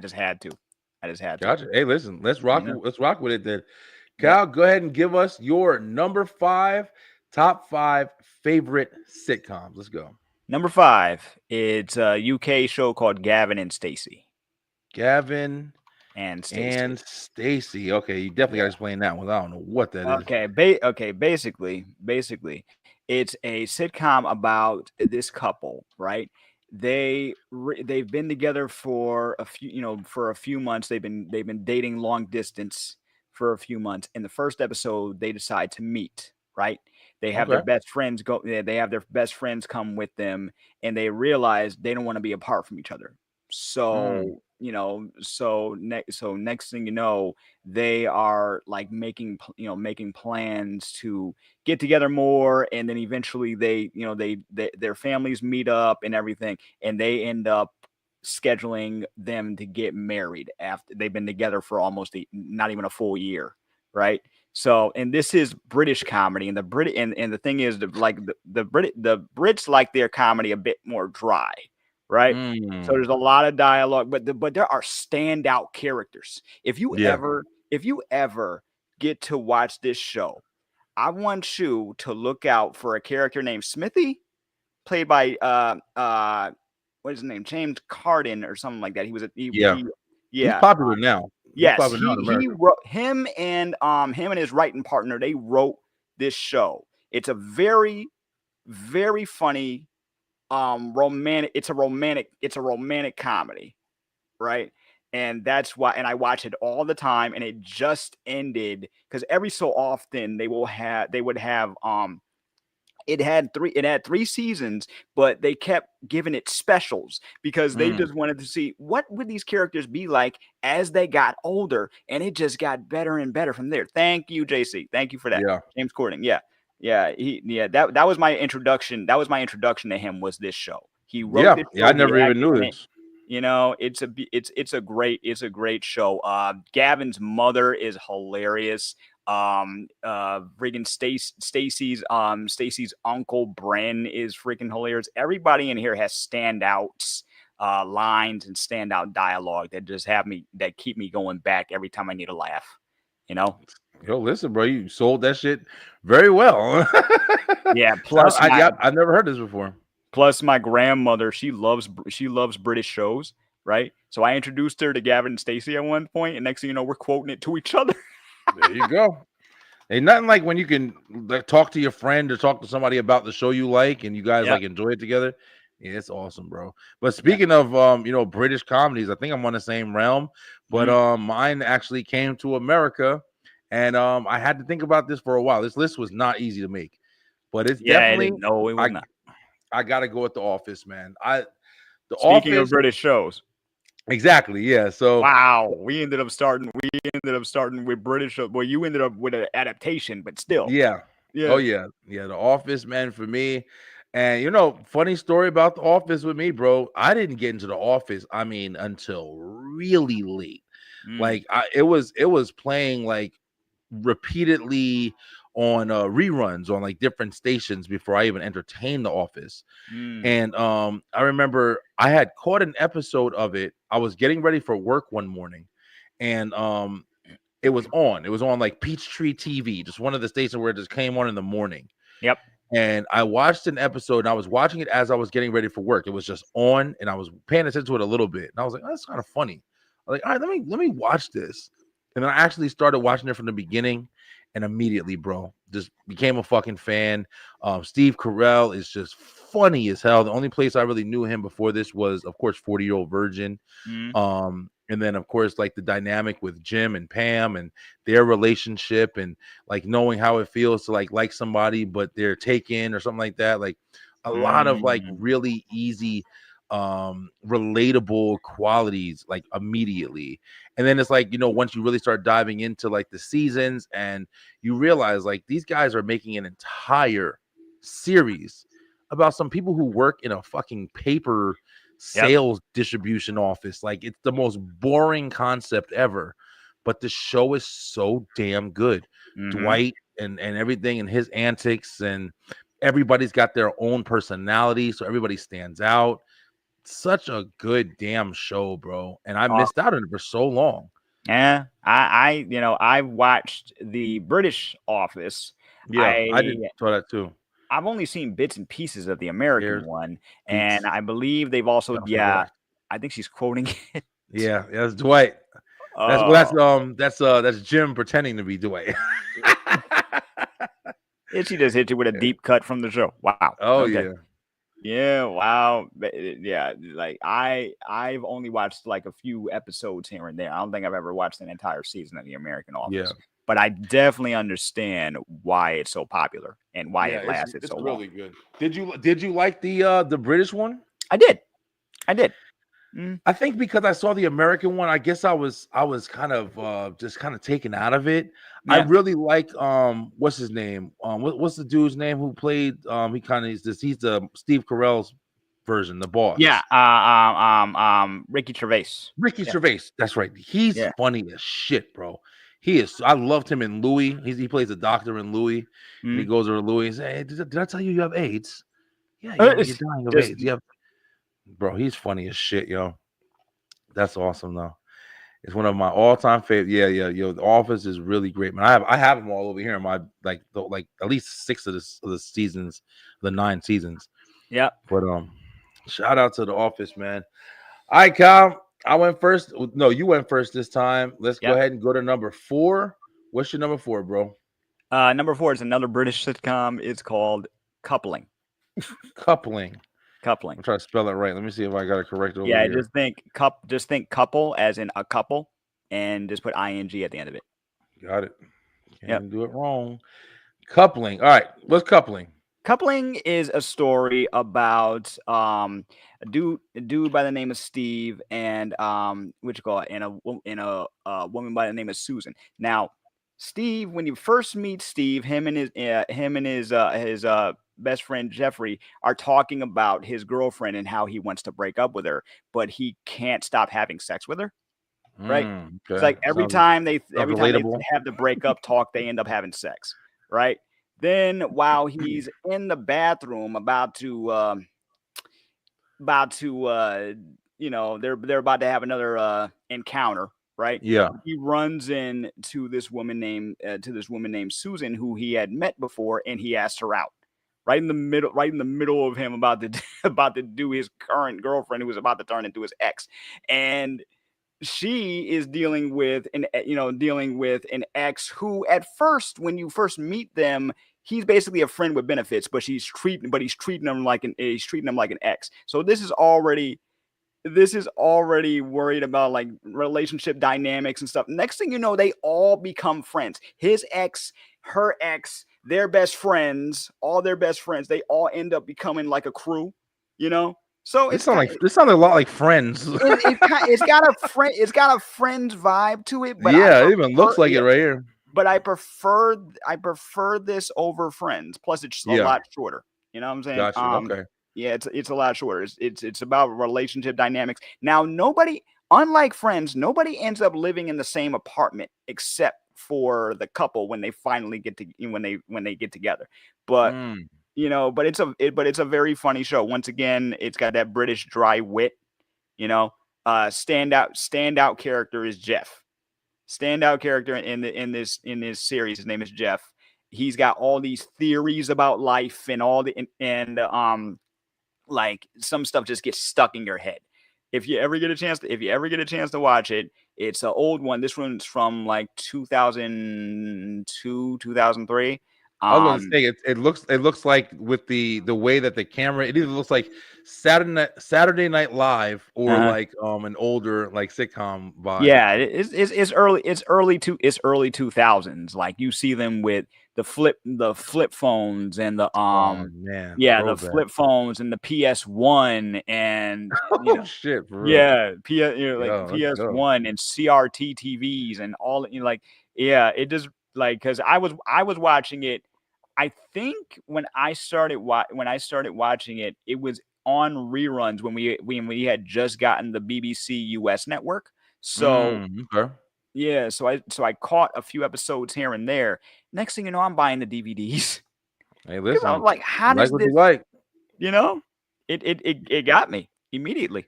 just had to. I just had to. Gotcha. Hey, listen, let's rock. You know? Let's rock with it then. Yeah. Cal, go ahead and give us your number five, top five favorite sitcoms. Let's go. Number 5, it's a UK show called Gavin and Stacey. Gavin And and Stacey. Stacy. Okay, you definitely got to Yeah. explain that one. I don't know what that is. Okay, basically, it's a sitcom about this couple, right? They've been together for a few months. They've been dating long distance for a few months. In the first episode, they decide to meet, right? Okay. They have their best friends come with them, and they realize they don't want to be apart from each other. Mm, So next thing you know, they are like making plans to get together more, and then eventually their families meet up and everything, and they end up scheduling them to get married after they've been together for not even a full year, right? So, and this is British comedy, and the thing is, the Brits like their comedy a bit more dry, right? So mm. there's a lot of dialogue, but there are standout characters. Yeah. If you ever get to watch this show, I want you to look out for a character named Smithy, played by what is his name? James Carden or something like that. Yeah. He He's yeah. popular now. He's Yes, popular now in he America. wrote him and his writing partner, they wrote this show. It's a very, very funny it's a romantic comedy, right? And that's why, and I watch it all the time, and it just ended because every so often they would have it had 3 seasons, but they kept giving it specials because they Mm, just wanted to see what would these characters be like as they got older, and it just got better and better from there. Thank you, JC. Thank you for that. yeah. James Corden. Yeah. That was my introduction. That was my introduction to him, was this show. He wrote Yeah. this Yeah. I show, he never even acted knew in it. this. It's a great show. Gavin's mother is hilarious. Freaking Stacy's uncle Bren is freaking hilarious. Everybody in here has standouts, lines and standout dialogue that keep me going back every time I need a laugh. You know? Yo, listen, bro, you sold that shit very well. Yeah. Yeah, I've never heard this before. Plus my grandmother, she loves British shows, right? So I introduced her to Gavin and Stacey at one point, and next thing you know, we're quoting it to each other. There you go. Ain't nothing like when you can like talk to your friend or talk to somebody about the show you like and you guys Yeah. like enjoy it together. Yeah, it's awesome, bro. But Yeah. speaking of British comedies, I think I'm on the same realm, but Mhm. mine actually came to America And I had to think about this for a while. This list was not easy to make, but it's Yeah, definitely no, it was I not. I gotta go with The Office, man. The Speaking of Office, British shows, exactly, yeah. So wow, we ended up starting with British. Well, you ended up with an adaptation, but still, yeah. Oh yeah. yeah. Yeah, The Office, man, for me. And funny story about The Office with me, bro. I didn't get into The Office, I mean, until really late. Mm, Like it was playing like repeatedly on reruns on like different stations before I even entertained The Office. mm, And I remember I had caught an episode of it. I was getting ready for work one morning, and it was on. It was on like Peachtree TV, just one of the stations where it just came on in the morning. yep. And I watched an episode, and I was watching it as I was getting ready for work. It was just on, and I was paying attention to it a little bit. And I was like, oh, that's kind of funny. I was like, all right, let me watch this. And then I actually started watching it from the beginning, and immediately, bro, just became a fucking fan. Steve Carell is just funny as hell. The only place I really knew him before this was, of course, 40-Year-Old Virgin. Mm, And then of course, like the dynamic with Jim and Pam and their relationship, and like knowing how it feels to like somebody but they're taken or something like that. Like a lot of like mm, really easy relatable qualities like immediately. And then it's like, once you really start diving into like the seasons, and you realize like these guys are making an entire series about some people who work in a fucking paper yep. sales distribution office. Like it's the most boring concept ever, but the show is so damn good. Mm-hmm. Dwight and everything and his antics, and everybody's got their own personality, so everybody stands out. Such a good damn show, bro. And I missed out on it for so long. Yeah, I watched the British Office. Yeah, I I did saw that too. I've only seen bits and pieces of the American There's one, and Beats, I believe they've also, Dr. yeah, Ross. I think she's quoting it. Yeah, that's Dwight. That's well, Oh, that's Jim pretending to be Dwight. and she just hit you with a deep cut from the show. Wow. Oh Okay. yeah. Yeah. Wow. Yeah. Like I've only watched like a few episodes here and there. I don't think I've ever watched an entire season of The American Yeah. Office, but I definitely understand why it's so popular and why Yeah, it it's lasted it's so long. really good. Did you like the British one? I did. I did. Mm, I think because I saw the American one, I guess I was kind of just kind of taken out of it. I yeah. really like what's his name? What's the dude's name who played he kind of is this he's the Steve Carell's version, the Yeah. boss. Ricky Gervais. Ricky Yeah. Gervais. That's right. He's Yeah. funny as shit, bro. He is. I loved him in Louis. He plays a doctor in Louis, and he Mm. goes over to Louis and says, "Hey, did I tell you you have AIDS? Yeah, you're dying of Just AIDS. Yeah, bro. He's funny as shit, yo. That's awesome, though. It's one of my all-time favorite. Yeah, yeah, yo. The Office is really great, man. I have them all over here in my like at least six of the seasons, the 9 seasons. yeah. But shout out to The Office, man. All right, Kyle. I went first. No, you went first this time. Let's go Yep. ahead and go to number 4. What's your number 4, bro? Number 4 is another British sitcom. It's called Coupling. Coupling. Coupling. I'm trying to spell it right. Let me see if I got it correct over Yeah, here. just think couple as in a couple, and just put ing at the end of it. Got it. Yep. Can't do it wrong. Coupling. All right. What's coupling? Coupling is a story about a dude by the name of Steve and what you call it, and a woman by the name of Susan. Now, Steve, when you first meet Steve, him and his best friend Jeffrey are talking about his girlfriend and how he wants to break up with her, but he can't stop having sex with her. Right? It's Okay. like every Sounds time they sounds every time they relatable. have the breakup talk, they end up having sex. Right? Then while he's in the bathroom about to they're about to have another encounter, right? Yeah. He runs in to this woman named Susan, who he had met before, and he asked her out. Right in the middle of him about to about to do his current girlfriend, who was about to turn into his ex. And she is dealing with an ex who, at first, when you first meet them, he's basically a friend with benefits, but he's treating him like an ex. So this is already this is already worried about like relationship dynamics and stuff. Next thing you know, they all become friends. His ex, her ex, their best friends, all their best friends, they all end up becoming like a crew, you know? So it's kind of This sounds a lot like Friends. it's got a friends vibe to it, but I Yeah, it even prefer looks like yeah, it right here. but I prefer this over Friends. Plus, it's a Yeah, lot shorter. You know what I'm saying? got you. Okay. Yeah, it's a lot shorter. It's about relationship dynamics. Now, nobody, unlike Friends, nobody ends up living in the same apartment except for the couple when they finally get to when they get together. But Mm. but it's a very funny show. Once again, it's got that British dry wit. You know, standout character is Jeff. Standout character in this series. His name is Jeff. He's got all these theories about life and all the and like some stuff just gets stuck in your head. If you ever get a chance to watch it, it's an old one. This one's from like 2002, 2003. I was going to Um, say it looks like with the way that the camera it either looks like Saturday Night Live or uh-huh. like an older like sitcom vibe. Yeah, it's early 2000s. Like you see them with the flip phones and the Oh man, the throwback. flip phones and the PS1 and Oh shit, for real. yeah, like Yo, let's go. PS1 and CRT TVs and all like yeah, it just like cuz I was watching it. I think when I started watching it, it was on reruns when we had just gotten the BBC US network. So Okay. yeah, so I caught a few episodes here and there. Next thing you know, I'm buying the DVDs Hey, because I'm listen, like, how you like does what you this? like. You know, it got me immediately.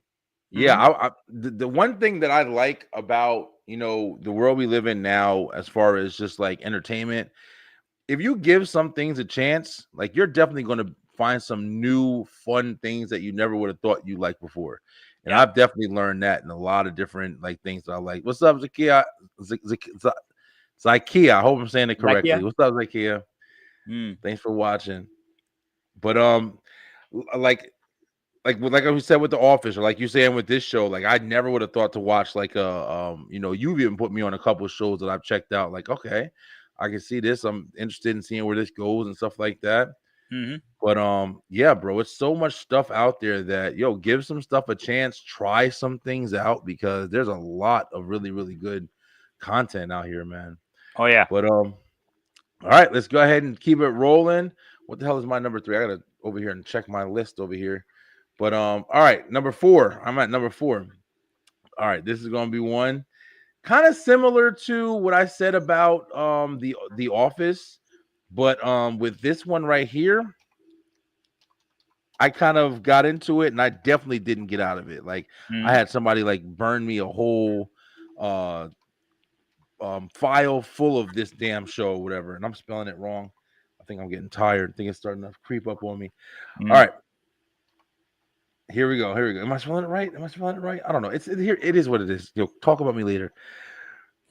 Yeah, Hmm. the one thing that I like about the world we live in now, as far as just like entertainment, if you give some things a chance, like you're definitely going to find some new fun things that you never would have thought you liked before. And Yep. I've definitely learned that in a lot of different like things that I like. What's up, Zakia? Zakia. I hope I'm saying it correctly. Zakia. What's up, Zakia? Mm. Thanks for watching. But like like we said with The Office, or like you saying with this show, like I never would have thought to watch like you've even put me on a couple of shows that I've checked out. Like, okay, I can see this. I'm interested in seeing where this goes and stuff like that. Hmm. But yeah, bro, it's so much stuff out there that give some stuff a chance, try some things out because there's a lot of really, really good content out here, man. Oh yeah. But all right, let's go ahead and keep it rolling. What the hell is my number 3? I gotta over here and check my list over here. But all right, number 4. I'm at number 4. All right, this is gonna be one kind of similar to what I said about the Office, but with this one right here, I kind of got into it and I definitely didn't get out of it. Like I Mm. had somebody like burn me a whole uh file full of this damn show or whatever, and I'm spelling it wrong. I think I'm getting tired. I think it's starting to creep up on me. All Mm. right, here we go. Here we go. Am I spelling it right? Am I spelling it right? I don't know. Here. It is what it is. Talk about me later.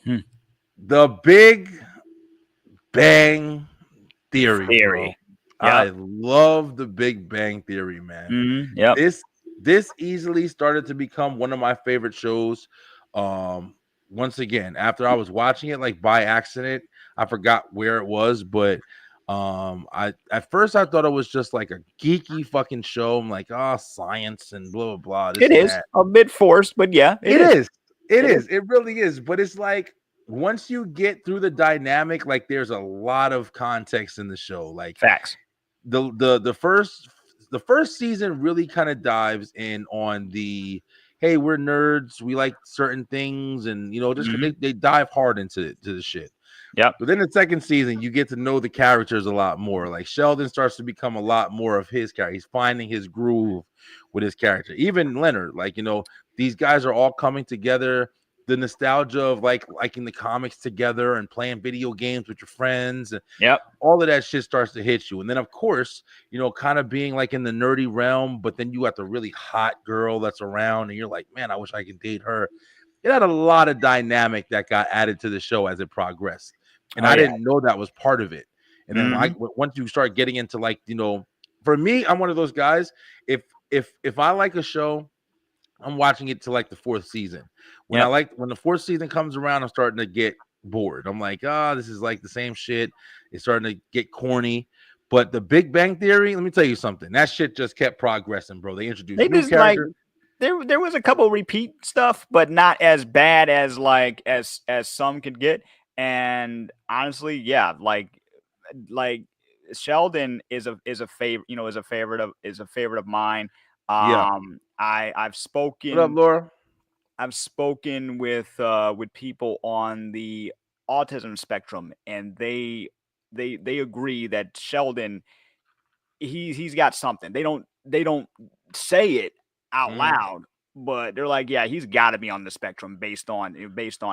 Hmm. The Big Bang Theory, bro. Theory. I Yep. love The Big Bang Theory, man. Mm. Yep. This this easily started to become one of my favorite shows. Um, Once again, after I was watching it like by accident, I forgot where it was, but I at first I thought it was just like a geeky fucking show. I'm like, oh, science and blah blah blah, this It and is that. a bit forced, but yeah, it It is. is. It It is. is. It really is. But it's like once you get through the dynamic, like there's a lot of context in the show. Like Facts. the first season really kind of dives in on the hey, we're nerds, we like certain things, and just Hmm. they dive hard into to the shit. Yep. But then the second season, you get to know the characters a lot more. Like Sheldon starts to become a lot more of his character. He's finding his groove with his character. Even Leonard, like these guys are all coming together. The nostalgia of like liking the comics together and playing video games with your friends, and Yep. all of that shit starts to hit you. And then, of course, kind of being like in the nerdy realm, but then you got the really hot girl that's around, and you're like, man, I wish I could date her. It had a lot of dynamic that got added to the show as it progressed, and Oh I yeah. didn't know that was part of it. And then Hmm. once you start getting into like for me, I'm one of those guys. If I like a show I'm watching it to like the fourth season. Yep. When the fourth season comes around, I'm starting to get bored. I'm like, this is like the same shit. It's starting to get corny. But the Big Bang Theory, let me tell you something. That shit just kept progressing, bro. They introduced They new just like characters. there was a couple repeat stuff, but not as bad as as some could get. And honestly, yeah, like Sheldon is a favorite, is a favorite of mine. Yeah. What up, Laura? I've spoken with people on the autism spectrum, and they agree that Sheldon, he's got something. They don't say it out Mhm. loud, but they're like, yeah, he's got to be on the spectrum based on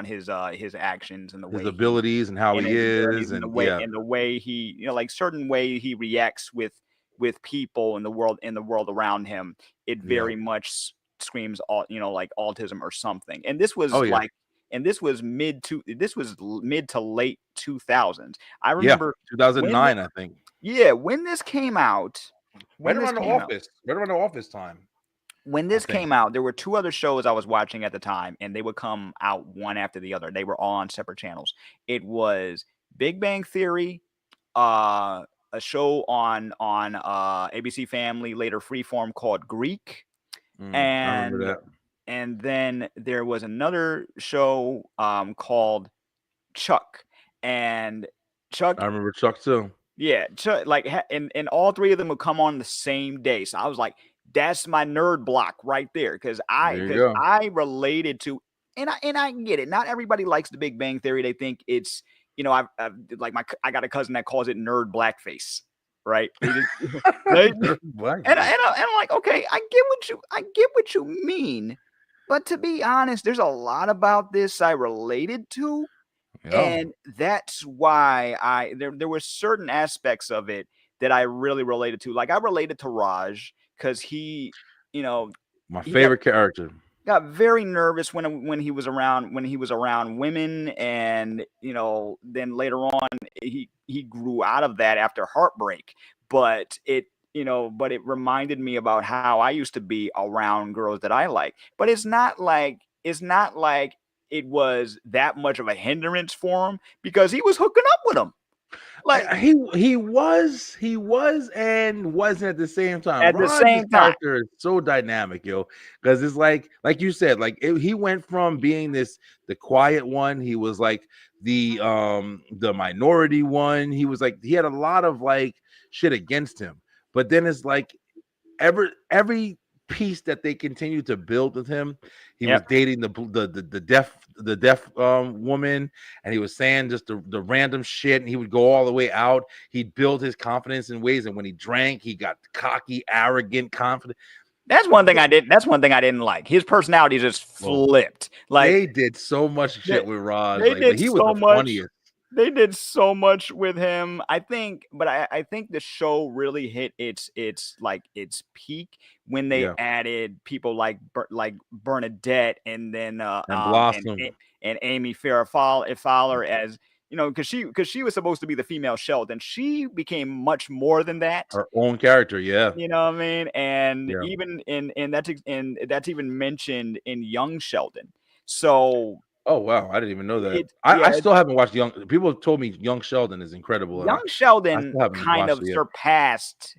his actions and the His way he abilities and how and he his abilities is, and yeah, and the way he, like certain way he reacts with people in the world around him. It yeah. very much screams all, like autism or something. And this was Oh yeah, like and this was mid to late 2000s. I yeah. remember when 2009, I think. yeah, when this came out, Right when this around the came out, office. Right around the office time, when I this think. came out, there were two other shows I was watching at the time, and they would come out one after the other. They were all on separate channels. It was Big Bang Theory, uh, a show on ABC Family, later Freeform, called Greek, I remember and that. then there was another show called Chuck, and Chuck I remember Chuck too. Yeah, like, and all three of them would come on the same day. So I was like, "That's my nerd block right there," because There you go. I related to, and I get it. Not everybody likes The Big Bang Theory. They think it's, I've like I got a cousin that calls it nerd blackface, right? They just they Blackface. and I'm like, okay, I get what you mean, but to be honest, there's a lot about this I related to, Yeah. and that's why there were certain aspects of it that I really related to. Like I related to Raj because you know, My he got favorite character. very nervous when he was around women, and then later on he grew out of that after heartbreak. But it reminded me about how I used to be around girls that I like. But it's not like it was that much of a hindrance for him because he was hooking up with them like He was and wasn't at the same time. at the Raj's same time. character is so dynamic, yo, because it's like you said, he went from being the quiet one. He was like the minority one. He was like he had a lot of like shit against him, but then it's like every piece that they continued to build with him, he was Yep. dating the deaf woman, and he was saying just the random shit, and he would go all the way out. He'd build his confidence in ways, and when he drank, he got cocky, arrogant, confident. That's one thing I didn't like. His personality just Well, flipped. Like they did so much they, shit with Raj, they but did he was so the much. funniest. They did so much with him. I think, but I think the show really hit its peak when they Yeah, added people like Bernadette, and then and Blossom, and Amy Farrah Fowler, as because she was supposed to be the female Sheldon. She became much more than that. her own character. Yeah, You know what I mean? And yeah. even that's even mentioned in Young Sheldon. So Oh wow, I didn't even know that. it I yeah, still haven't watched Young. People have told me Young Sheldon is incredible, and Young I Sheldon still haven't kind watched of it yet. surpassed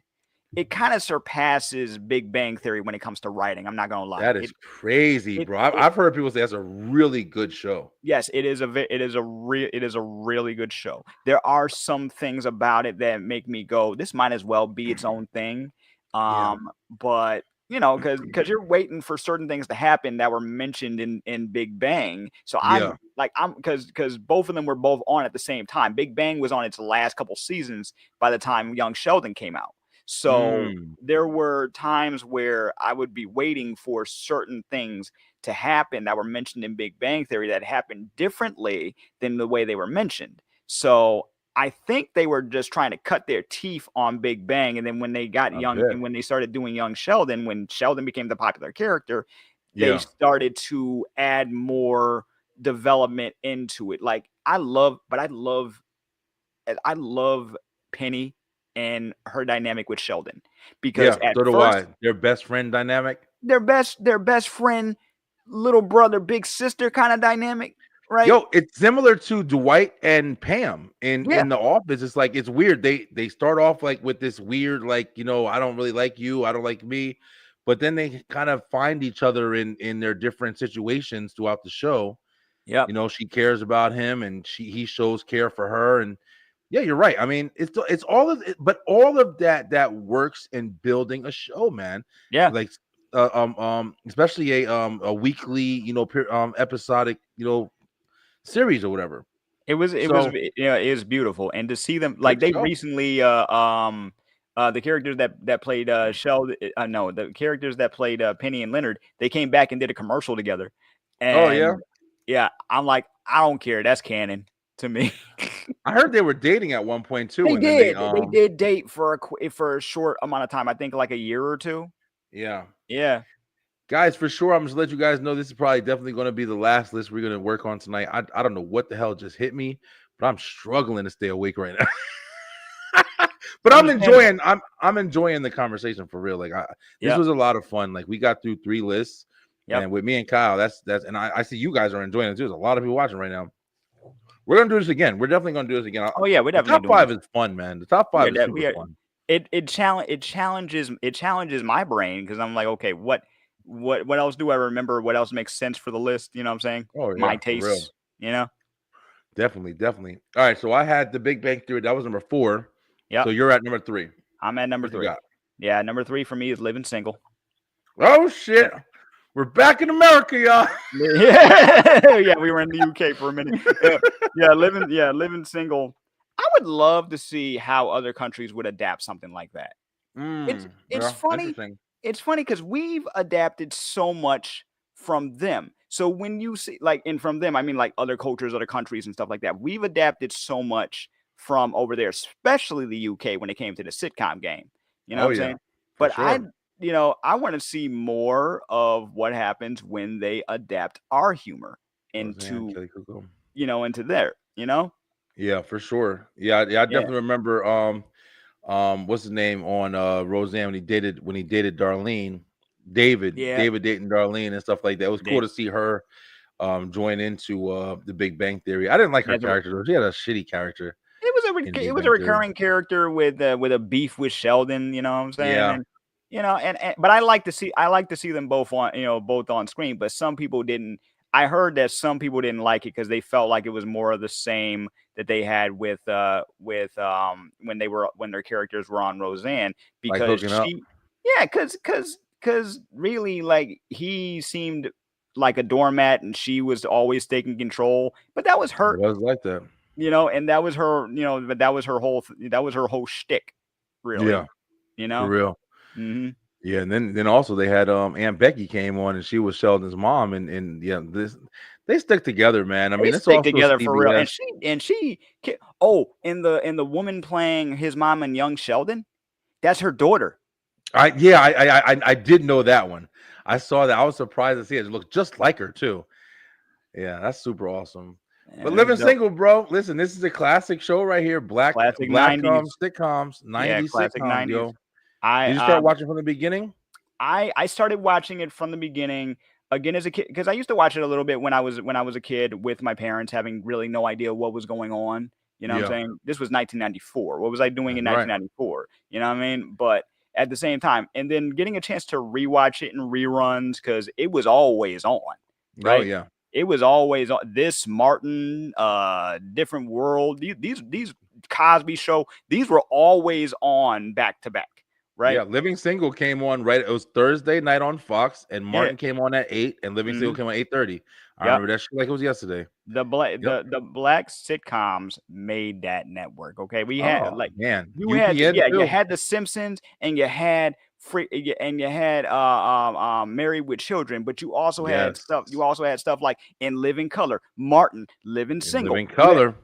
it kind of surpasses Big Bang Theory when it comes to writing. I'm not gonna lie. That is crazy, bro. It I've heard people say that's a really good show. Yes, it is a really good show. There are some things about it that make me go, this might as well be its own thing. Yeah, But because you're waiting for certain things to happen that were mentioned in Big Bang. So yeah. I'm because both of them were both on at the same time. Big Bang was on its last couple seasons by the time Young Sheldon came out. So Mm, there were times where I would be waiting for certain things to happen that were mentioned in Big Bang Theory that happened differently than the way they were mentioned. So I think they were just trying to cut their teeth on Big Bang, and then when they got I young, bet. and when they started doing Young Sheldon, when Sheldon became the popular character, they Yeah, started to add more development into it. Like I love Penny and her dynamic with Sheldon because yeah. So do I. Their best friend dynamic. their best friend, little brother, big sister kind of dynamic, right? Yo, it's similar to Dwight and Pam Yeah, in The Office. It's like it's weird. They start off like with this weird, like, I don't really like you, I don't like me, but then they kind of find each other in their different situations throughout the show. yep, She cares about him, and he shows care for her. And yeah, you're right. I mean, it's all of it, but all of that works in building a show, man. yeah. Like especially a weekly, episodic, series or whatever. So Yeah, it was beautiful, and to see them like good they show. recently the characters that played Sheldon, no, the characters that played Penny and Leonard, they came back and did a commercial together, Oh yeah, and yeah, I'm like, I don't care, that's canon to me. I heard they were dating at one point too, They and then they did. They did date for for a short amount of time. I think like a year or two. yeah. Yeah. Guys, for sure, I'm just let you guys know this is probably definitely going to be the last list we're going to work on tonight. I don't know what the hell just hit me, but I'm struggling to stay awake right now. But Understandable. I'm enjoying the conversation for real. Like this Yep. was a lot of fun. Like we got through 3 lists, Yep. and with me and Kyle, that's and I see you guys are enjoying it too. There's a lot of people watching right now. We're gonna do this again. We're definitely gonna do this again. Oh yeah, we're The definitely top doing five this. is fun, man. The top We five are is that super we are fun. it challenges my brain because I'm like, okay, what else do I remember? What else makes sense for the list? You know what I'm saying? Oh My yeah, for real. tastes, you know? Definitely, definitely. All right, so I had the Big Bang Theory. That was number 4. So Yep. you're at number 3. I'm at number What you three. got? Yeah, number three for me is living single. Oh shit. We're back in America, y'all. Yeah, yeah, we were in the UK for a minute. Yeah, living single. I would love to see how other countries would adapt something like that. It's Yeah, funny. interesting. It's funny because we've adapted so much from them. So when you see like, and from them, I mean like other cultures, other countries, and stuff like that. We've adapted so much from over there, especially the UK when it came to the sitcom game. You know what Oh I'm yeah, saying? for But sure. I want to see more of what happens when they adapt our humor Roseanne, into, Kelly Coco. into their, Yeah, for sure. Yeah, I yeah, definitely remember what's his name on Roseanne when he dated Darlene, yeah. David dating Darlene and stuff like that. It was cool They, to see her join into the Big Bang Theory. I didn't like her yeah, character though. She had a shitty character in It Big was a Bang Theory. recurring character with a beef with Sheldon, you know what I'm saying? Yeah, And but I like to see them both on, both on screen, but some people didn't. I heard that some people didn't like it because they felt like it was more of the same that they had with when their characters were on Roseanne like because hooking up. cuz really like he seemed like a doormat and she was always taking control, but that was It her, was like that. and that was her, but that was her that was her whole shtick, really, Yeah, you for know. real. Hmm. Yeah, and then also they had Aunt Becky came on and she was Sheldon's mom and yeah, this they stick together, man. I They mean, it's stick also together for real, CBS. and oh, and the woman playing his mom and young Sheldon, that's her daughter. I did know that one. I saw that. I was surprised to see it. It looked just like her too. Yeah, that's super awesome. But Yeah, it's Living dope. Single, bro. Listen, this is a classic show right here. Classic Black 90s. sitcoms, Yeah, 90s classic sitcoms, 90s. yo. I Did you start watching from the beginning? I started watching it from the beginning again as a kid because I used to watch it a little bit when I was a kid with my parents, having really no idea what was going on. You know what I'm Yeah, saying? This was 1994. What was I doing that's in right. 1994? You know what I mean? But at the same time, and then getting a chance to rewatch it in reruns because it was always on, Oh right? yeah. It was always on. This Martin, Different World, these Cosby Show, these were always on back to back, Yeah, right? Living Single came on right. It was Thursday night on Fox, and Yeah. Martin came on at 8, and Living Single Hmm. came on 8:30. I Yep. remember that shit like it was yesterday. Yep. The black sitcoms made that network. Okay, we had Oh like man, you had UPN you too. had The Simpsons and you had and you had Married with Children, but you also had Yes, stuff. You also had stuff like In Living Color, Martin, Living in Single. Living You had, Color.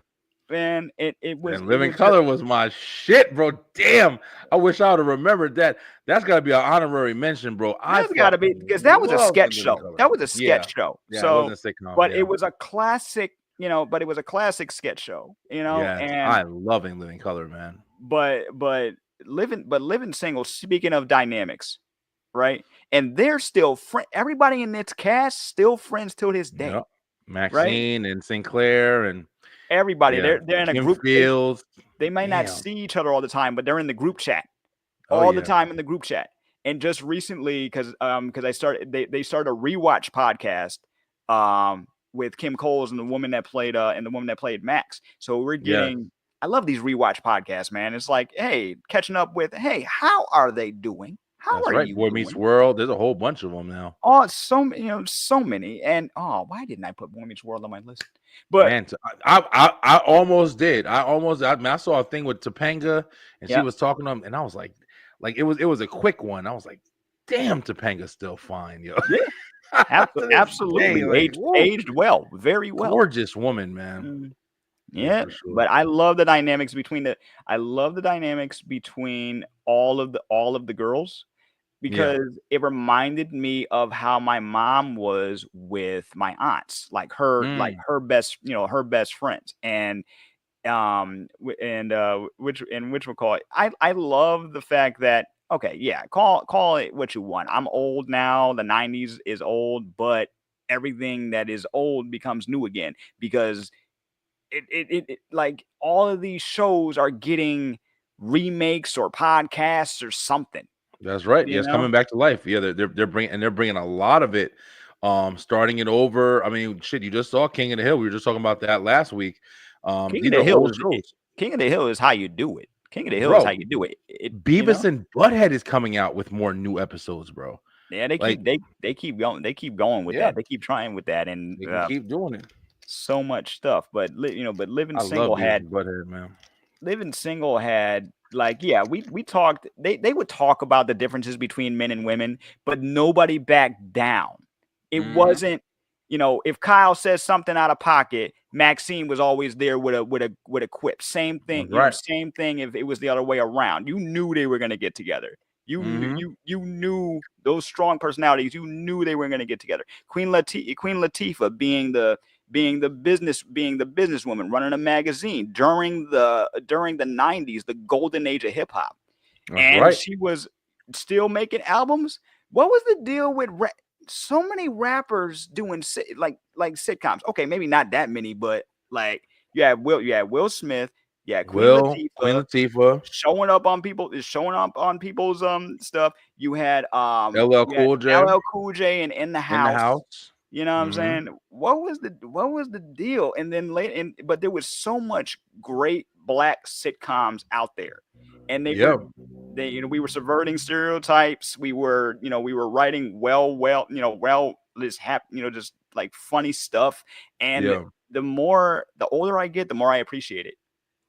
man, And it Living was just Color was my shit, bro. Damn. I wish I would have remembered that. That's gotta be an honorary mention, bro. I that's got to be fucking because that was a love sketch In Living show. Color. That was a Yeah. sketch show. Yeah, it So, wasn't a sitcom. but it Yeah. was a classic. But it was a classic sketch show. Yes. And I love In Living Color, man. but living single, speaking of dynamics, right? And they're still everybody in its cast still friends till this day, Yep. right? Maxine and Sinclair and Everybody, yeah, they're in a Kim group. Fields. They might not Damn. see each other all the time, but they're in the group chat Oh all the yeah. time in the group chat. And just recently, because I started they started a rewatch podcast with Kim Coles and the woman that played Max. So we're Yes. getting, I love these rewatch podcasts, man. It's like, hey, catching up with, hey, how are they doing? How That's are right. you Boy Meets doing? World. There's a whole bunch of them now. Oh, so many. And oh, why didn't I put Boy Meets World on my list? But Man, I almost did. I saw a thing with Topanga, and she yeah, was talking to him, and I was like it was a quick one. I was like, damn, Topanga's still fine, yo. yeah, To this day, absolutely like, whoa, aged well, very well. gorgeous woman, man. Mm. Yeah, Yeah, for sure. but I love the dynamics between all of the girls Yeah. because it reminded me of how my mom was with my aunts, Mm, her best, her best friends. And which we call it. I love the fact that, okay, yeah, call it what you want. I'm old now. The 90s is old, but everything that is old becomes new again because like all of these shows are getting remakes or podcasts or something, that's right. Yeah, you it's know? coming back to life. Yeah, they're bringing a lot of it, starting it over. I mean, shit, you just saw King of the Hill. We were just talking about that last week. King of These the are Hill old is shows, King of the Hill is how you do it. King of the Hill is how bro. you do it. Beavis and Butthead is coming out with more new episodes, bro. Yeah, Like, they keep going. They keep going with yeah, that. They keep trying with that, and they can keep doing it. so much stuff. But but I love Beavis and Butthead, man. living single had, like, yeah, we talked, they would talk about the differences between men and women, but nobody backed down. It Hmm. wasn't, if Kyle says something out of pocket, Maxine was always there with a quip. Same thing, That's right. same thing if it was the other way around. You knew they were going to get together. Hmm. You knew those strong personalities. You knew they were going to get together. Queen Latifah being the businesswoman running a magazine during the 90s, the golden age of hip hop, That's and right. she was still making albums. What was the deal with so many rappers doing like sitcoms? Okay, maybe not that many, but like you had Will Smith, you had Queen Queen Latifah Latifah, showing up on people's stuff. LL You had Cool J LL Cool J and In the in the House. house. You know what I'm Hmm. saying? What was the deal? And then but there was so much great black sitcoms out there, and Yeah, we were subverting stereotypes. We were writing well, just like funny stuff. And yeah. the older I get, the more I appreciate it.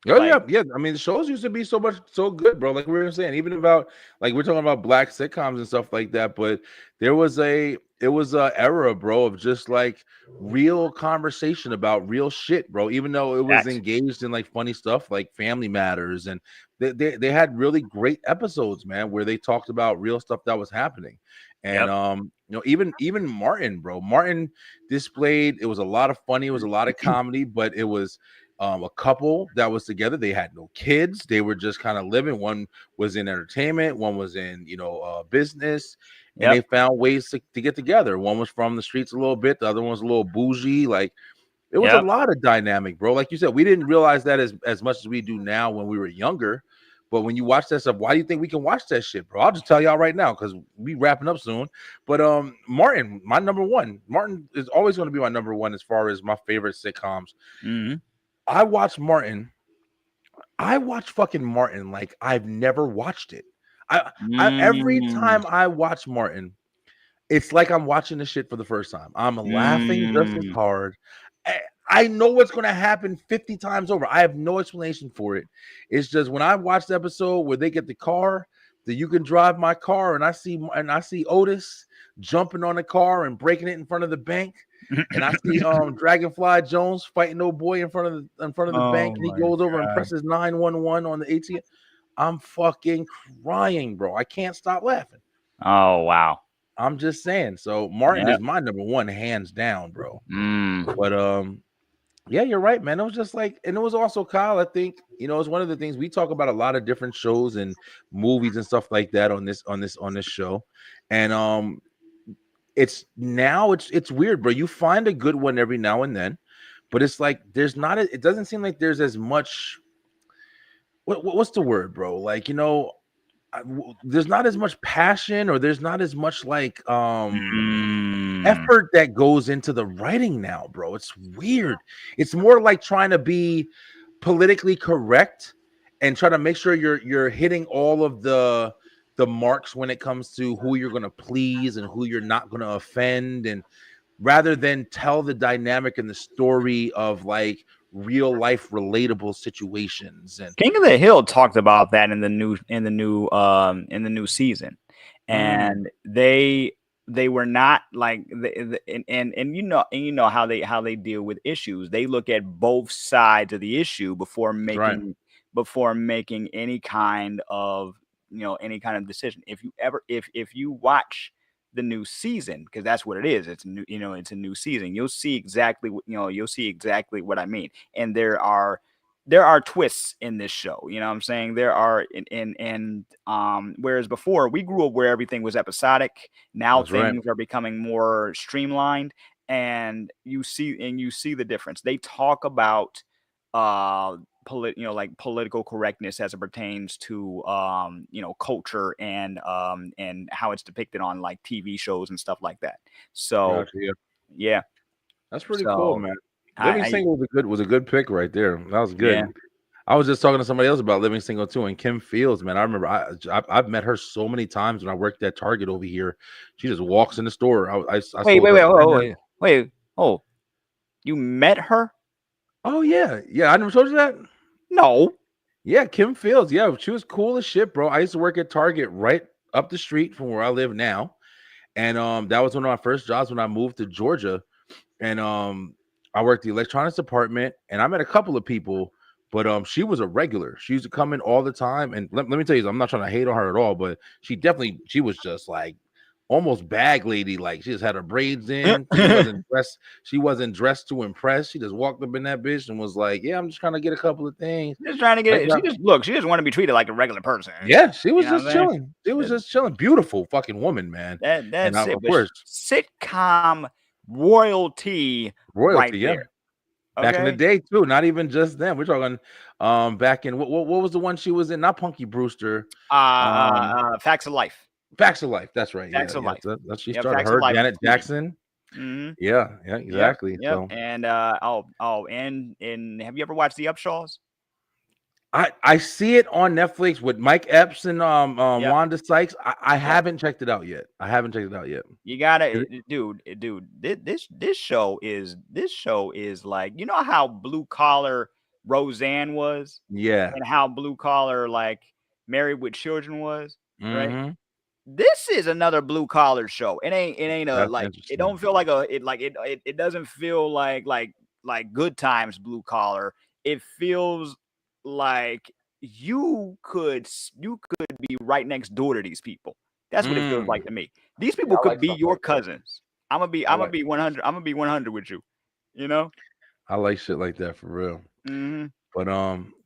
Oh yeah, Like, yeah. I mean, the shows used to be so good, bro. Like we were saying, even about like we're talking about black sitcoms and stuff like that. But it was a era, bro, of just like real conversation about real shit, bro. Even though it was facts. engaged in like funny stuff like Family Matters, and they had really great episodes, man, where they talked about real stuff that was happening. And Yep. even Martin, bro. Martin displayed, it was a lot of funny, it was a lot of comedy, but it was a couple that was together. They had no kids. They were just kind of living. One was in entertainment, one was in business, and they Yep. found ways to get together. One was from the streets a little bit, the other one was a little bougie. Like it was a Yep. lot of dynamic, bro. Like you said, we didn't realize that as much as we do now when we were younger. But when you watch that stuff, why do you think we can watch that shit, bro? I'll just tell y'all right now because we wrapping up soon. But Martin, my number one. Martin is always going to be my number one as far as my favorite sitcoms. Hmm. I watched Martin. I watched fucking Martin like I've never watched it. I every Mm, time I watch Martin, it's like I'm watching the shit for the first time. I'm laughing just as mm. hard. I, I know what's going to happen 50 times over. I have no explanation for it. It's just when I watch the episode where they get the car, that you can drive my car, and I see Otis jumping on the car and breaking it in front of the bank. And I see Dragonfly Jones fighting old boy in front of the bank, Oh and he my goes over and god. presses 911 on the ATM. I'm fucking crying, bro. I can't stop laughing. Oh wow. I'm just saying. So Martin Yep. is my number one, hands down, bro. Mm. But Yeah, you're right, man. It was just like, and it was also Kyle. I think it's one of the things we talk about a lot of different shows and movies and stuff like that on this show, and it's weird, bro. You find a good one every now and then, but it's like there's not. It doesn't seem like there's as much. What's the word, bro? Like there's not as much passion, or there's not as much like Mm. effort that goes into the writing now, bro. It's weird. It's more like trying to be politically correct and try to make sure you're hitting all of the marks when it comes to who you're going to please and who you're not going to offend, and rather than tell the dynamic and the story of like real life relatable situations. And King of the Hill talked about that in the new season, mm, and they were not like and how they deal with issues. They look at both sides of the issue that's right. before making any kind of decision. If you ever if you watch the new season, because that's what it is, it's a new season, you'll see exactly what I mean. And there are twists in this show. You know what I'm saying? There are and whereas before we grew up where everything was episodic, now That's right. things are becoming more streamlined, and you see the difference. They talk about uh like political correctness as it pertains to culture and how it's depicted on like TV shows and stuff like that. So Gotcha. Yeah. yeah, That's pretty cool, so man. Living I Single was a good pick right there. That was yeah. good. I was just talking to somebody else about Living Single too, and Kim Fields, man. I remember I've met her so many times when I worked at Target over here. She just walks in the store. I Wait, sold wait, her wait, wait, printer. wait, wait. Oh, you met her? Oh yeah, yeah. I never told you that. No. Yeah, Kim Fields. Yeah, she was cool as shit, bro. I used to work at Target right up the street from where I live now, and that was one of my first jobs when I moved to Georgia. And I worked the electronics department, and I met a couple of people, but she was a regular. She used to come in all the time. And let me tell you, I'm not trying to hate on her at all, but she was just like almost bag lady. Like she just had her braids in. She wasn't dressed to impress. She just walked up in that bitch and was like, yeah, I'm just trying to get a couple of things. Just trying to get Right, it. right. She just want to be treated like a regular person. Yeah, she You was know what just I'm saying? chilling. She was That, just chilling. Beautiful fucking woman, man. And that's it. of But course, sitcom royalty right royalty. Yeah. there. Back in the Okay. day too, not even just then. We're talking back in what was the one she was in? Not Punky Brewster. Facts of life. Facts of Life. That's right. Yeah, Facts of yeah. life. That she Yeah, started facts of her, life Janet 2. Jackson. Mm-hmm. Yeah, yeah, Yep. exactly. Yep. So And and have you ever watched the Upshaws? I see it on Netflix with Mike Epps and Yep. Wanda Sykes. I Yep. haven't checked it out yet. I haven't checked it out yet. You gotta, Is it? dude. This show is like, you know how blue collar Roseanne was, Yeah. and how blue collar like Married with Children was, right? Mm-hmm. This is another blue collar show. It ain't a That's like, it interesting. don't feel like a it like it doesn't feel like Good Times blue collar. It feels like you could be right next door to these people. That's what it feels Mm. like to me. These Yeah, people I could like be stuff your like that. cousins. I'm gonna be I I'm gonna like be 100. I'm gonna be 100 with you. You know. I like shit like that for real. Hmm. But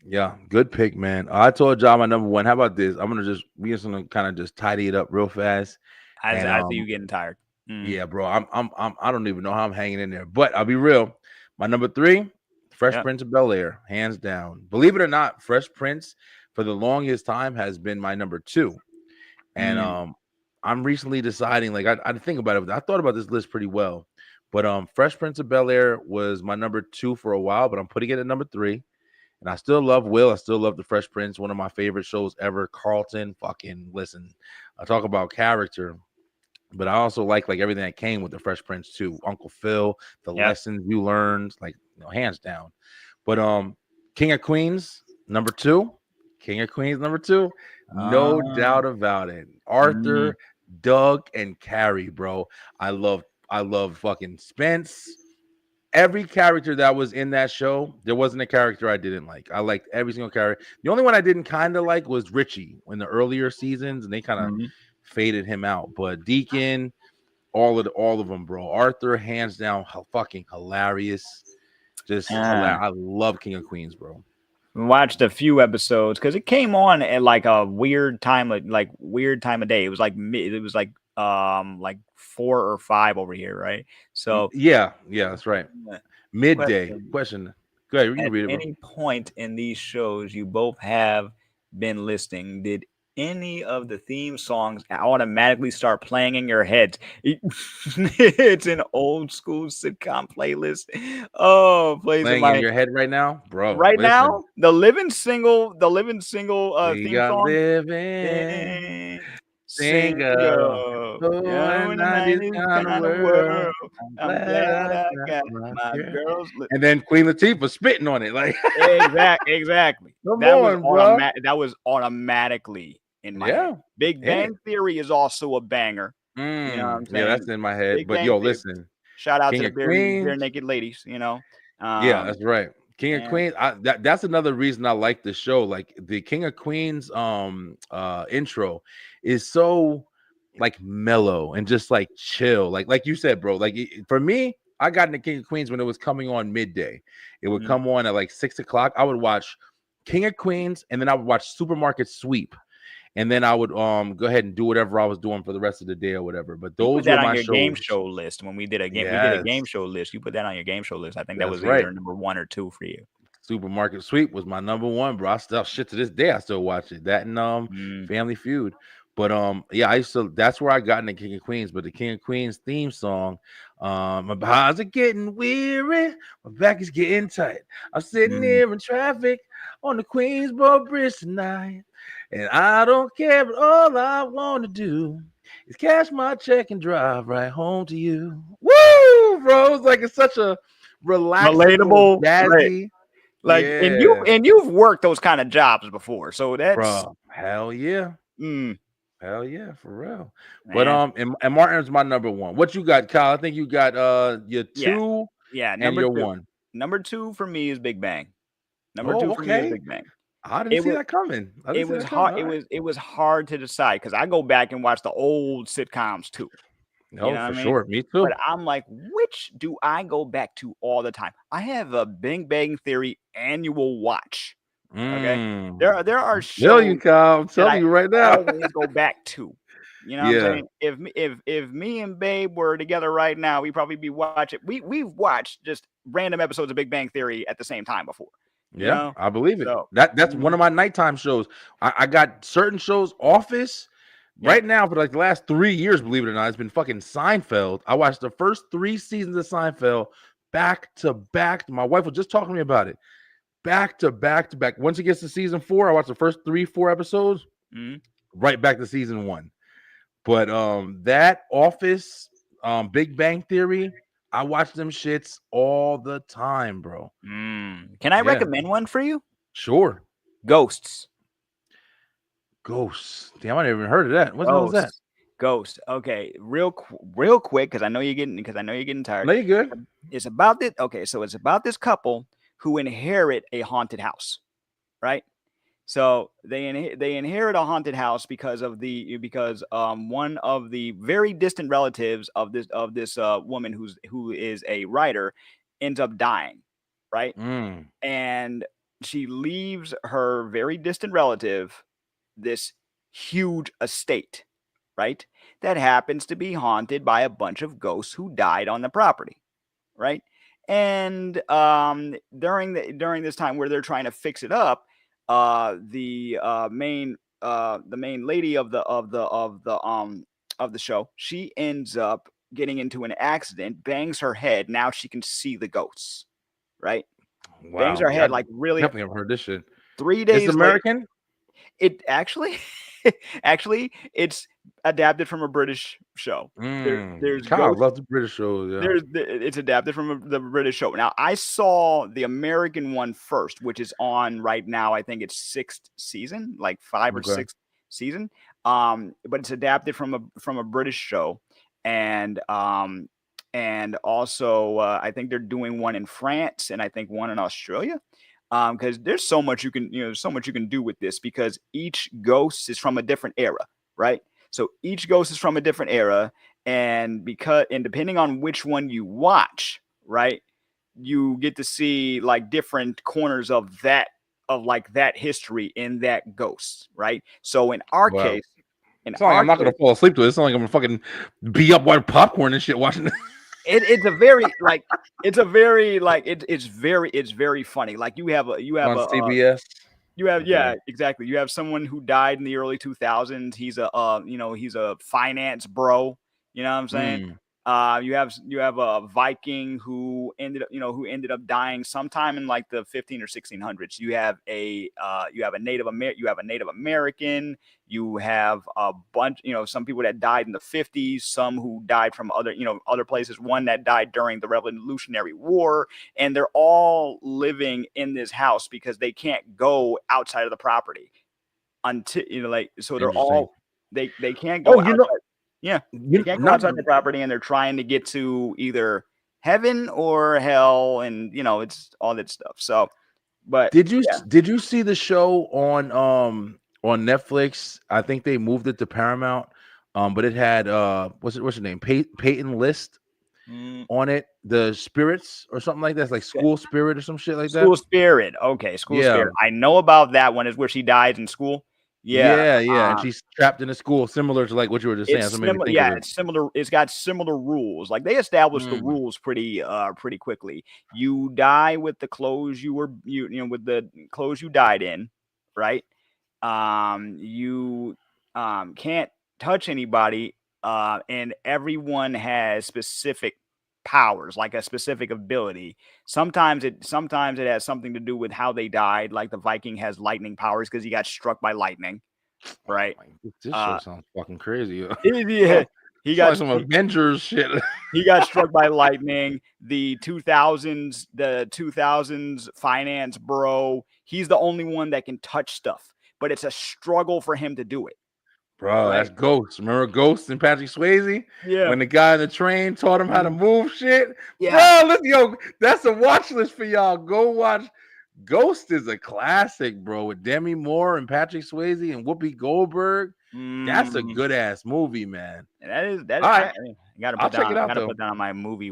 yeah, good pick, man. I told y'all my number one. How about this? We just gonna kind of just tidy it up real fast. And I see you getting tired. Hmm. yeah, bro, I don't even know how I'm hanging in there. But I'll be real. My number three, Fresh Yep. Prince of Bel Air, hands down. Believe it or not, Fresh Prince for the longest time has been my number two. And Mm. I'm recently deciding, like I think about it. I thought about this list pretty well. But Fresh Prince of Bel Air was my number two for a while, but I'm putting it at number three. And I still love Will. I still love The Fresh Prince, one of my favorite shows ever. Carlton, fucking listen. I talk about character, but I also like everything that came with The Fresh Prince too. Uncle Phil, the Yep. lessons you learned, like hands down. But King of Queens, number two. King of Queens, number two. No Uh, doubt about it. mm, Arthur, Doug, and Carrie, bro. I love fucking Spence. Every character that was in that show, there wasn't a character I didn't like. I liked every single character. The only one I didn't kind of like was Richie in the earlier seasons, and they kind of mhm. faded him out. But Deacon, all of them, bro. Arthur, hands down, fucking hilarious. Just Ah. hilarious. I love King of Queens, bro. Watched a few episodes because it came on at like a weird time, like weird time of day. It was like it was like 4 or 5 over here, right? So Yeah, yeah, that's right. uh, Midday question: question. Go ahead, you can at read it, bro. any point in these shows you both have been listening, did any of the theme songs automatically start playing in your heads? It's an old school sitcom playlist. Oh, plays in Playing in my your head right now, bro. right Listen, now. The living single we theme got song. living Ding, single. single. Oh, Yeah, in in a a 90s 90s kind of kind of world. world. I'm I'm glad glad I I got got my my girl. girls. And then Queen Latifah spitting on it, like, Exactly. come on, bro. That was automatically in my head. Yeah, Big hit it. Bang Theory is also a banger. You know what I'm Yeah, that's saying? in my head. Big But Bang yo, Theory. listen, Shout out to King the of bare Queens. naked ladies. You know, Yeah, um, that's right. King of and Queens. That's another reason I like the show. Like the King of Queens intro is so like mellow and just like chill. Like you said, bro. Like for me, I got into King of Queens when it was coming on midday. It would mm, come on at like 6 o'clock. I would watch King of Queens and then I would watch Supermarket Sweep. And then I would go ahead and do whatever I was doing for the rest of the day or whatever. But you put those that were on my your game shows. show list when we did a game Yes, show list. You put that on your game show list. I think that that's was right. either number 1 or 2 for you. Supermarket Sweep was my number one, bro. I still shit to this day. I still watch it. That and Mm, Family Feud. But yeah, I used to. That's where I got into King of Queens. But the King of Queens theme song, my eyes are getting weary, my back is getting tight. I'm sitting mm. here in traffic on the Queensboro Bridge tonight, and I don't care. But all I want to do is cash my check and drive right home to you. Woo, bro! It's like it's such a relaxing little Relatable, right? jazzy. Like, Yeah, and you've worked those kind of jobs before, so that's bro. Hell yeah. mm, Hell yeah, for real. But man. and Martin's my number one. What you got, Kyle? I think you got your Yeah, two yeah. and your one. Number two for me is Big Bang. Number two Oh, for me is okay. Big Bang. I didn't It see was that coming. I didn't it see was that coming. hard. All right. It was hard to decide because I go back and watch the old sitcoms too. You No, know what I for mean? sure. Me But too. I'm like, which do I go back to all the time? I have a Big Bang Theory annual watch. Okay, Mm. there are I feel you, shows Kyle. I'm that telling I you right now. always go back to. You know what I'm Yeah. saying? If me and Babe were together right now, we'd probably be watching. We've watched just random episodes of Big Bang Theory at the same time before. You Yeah, know, I believe it. so That's one mhm, of my nighttime shows. I got certain shows, Office. yep. Right now, for like the last 3 years, believe it or not, it's been fucking Seinfeld. I watched the first 3 seasons of Seinfeld back to back. My wife was just talking to me about it. Back to back to back. Once it gets to season 4, I watched the first 3, 4 episodes, Mhm. right back to season 1. But that Office, Big Bang Theory, I watch them shits all the time, bro. Can I Yeah, recommend one for you? sure. Ghosts. Ghosts. Damn, I never even heard of that. What the hell is that? Ghosts. Ghost. Okay, real quick, because I know you're getting tired. No, you good. It's about this. Okay, so it's about this couple who inherit a haunted house, right? So they inherit a haunted house because one of the very distant relatives of this woman who is a writer ends up dying, right? Mm. And she leaves her very distant relative this huge estate, right? That happens to be haunted by a bunch of ghosts who died on the property, right? And during this time where they're trying to fix it up, the main lady of the show, she ends up getting into an accident, bangs her head. Now she can see the ghosts, right? Bangs Wow. her Yeah, I head like really definitely haven't heard this shit. three It's days later. American? It actually, actually, it's adapted from a British show. There's Kyle ghosts. loves the British shows, yeah. It's adapted from the British show. Now I saw the American one first, which is on right now. I think it's sixth season, like five or Okay. sixth season. But it's adapted from a British show, and also I think they're doing one in France, and I think one in Australia. Because there's so much so much you can do with this because each ghost is from a different era, right? So each ghost is from a different era, and depending on which one you watch, right? you get to see like different corners of that of like that history in that Ghost, right? So Wow. in It's not like our I'm not gonna case, fall asleep to it. It's not like I'm gonna fucking be up while popcorn and shit watching it. it's a very like it's a very like it's very funny. Like you have On a CBS. you have Okay. yeah, exactly. You have someone who died in the early 2000s. He's a he's a finance bro. You know what I'm saying? Mm, You have a Viking who who ended up dying sometime in like the 15 or 1600s. You have a you have a Native American. You have a bunch, some people that died in the 50s, some who died from other, other places. One that died during the Revolutionary War, and they're all living in this house because they can't go outside of the property until like so they're interesting. all they can't Oh, go outside. Yeah, they can't go not outside the property, and they're trying to get to either heaven or hell, and it's all that stuff. So, but yeah, did you see the show on Netflix? I think they moved it to Paramount. But it had what's her name? Peyton List mm, on it. The Spirits or something like that. It's like School Spirit or some shit like that. School Spirit. Okay, School Yeah. Spirit. I know about that one. Is where she dies in school. Yeah, Yeah, yeah. And uh, she's trapped in a school similar to like what you were just saying. That's it's what made me similar. think of Yeah, it. it's similar. It's got similar rules. Like they established the Mm, rules pretty quickly. You die with the clothes with the clothes you died in, right? You can't touch anybody, and everyone has specific powers, like a specific ability. Sometimes it has something to do with how they died. Like the Viking has lightning powers because he got struck by lightning, oh right? my, this show Uh, sounds fucking crazy. yeah, Oh, he it's like got some Avengers shit. he got struck by lightning. The 2000s finance bro. He's the only one that can touch stuff, but it's a struggle for him to do it, Bro, that's right? Ghost. Remember Ghost and Patrick Swayze? Yeah. When the guy in the train taught him how to Mhm. move shit? Yeah. Bro, listen, yo, that's a watch list for y'all. Go watch. Ghost is a classic, bro, with Demi Moore and Patrick Swayze and Whoopi Goldberg. That's a Mm, good ass movie, man. that All right, I gotta I'll put check it down out gotta though. put that on my movie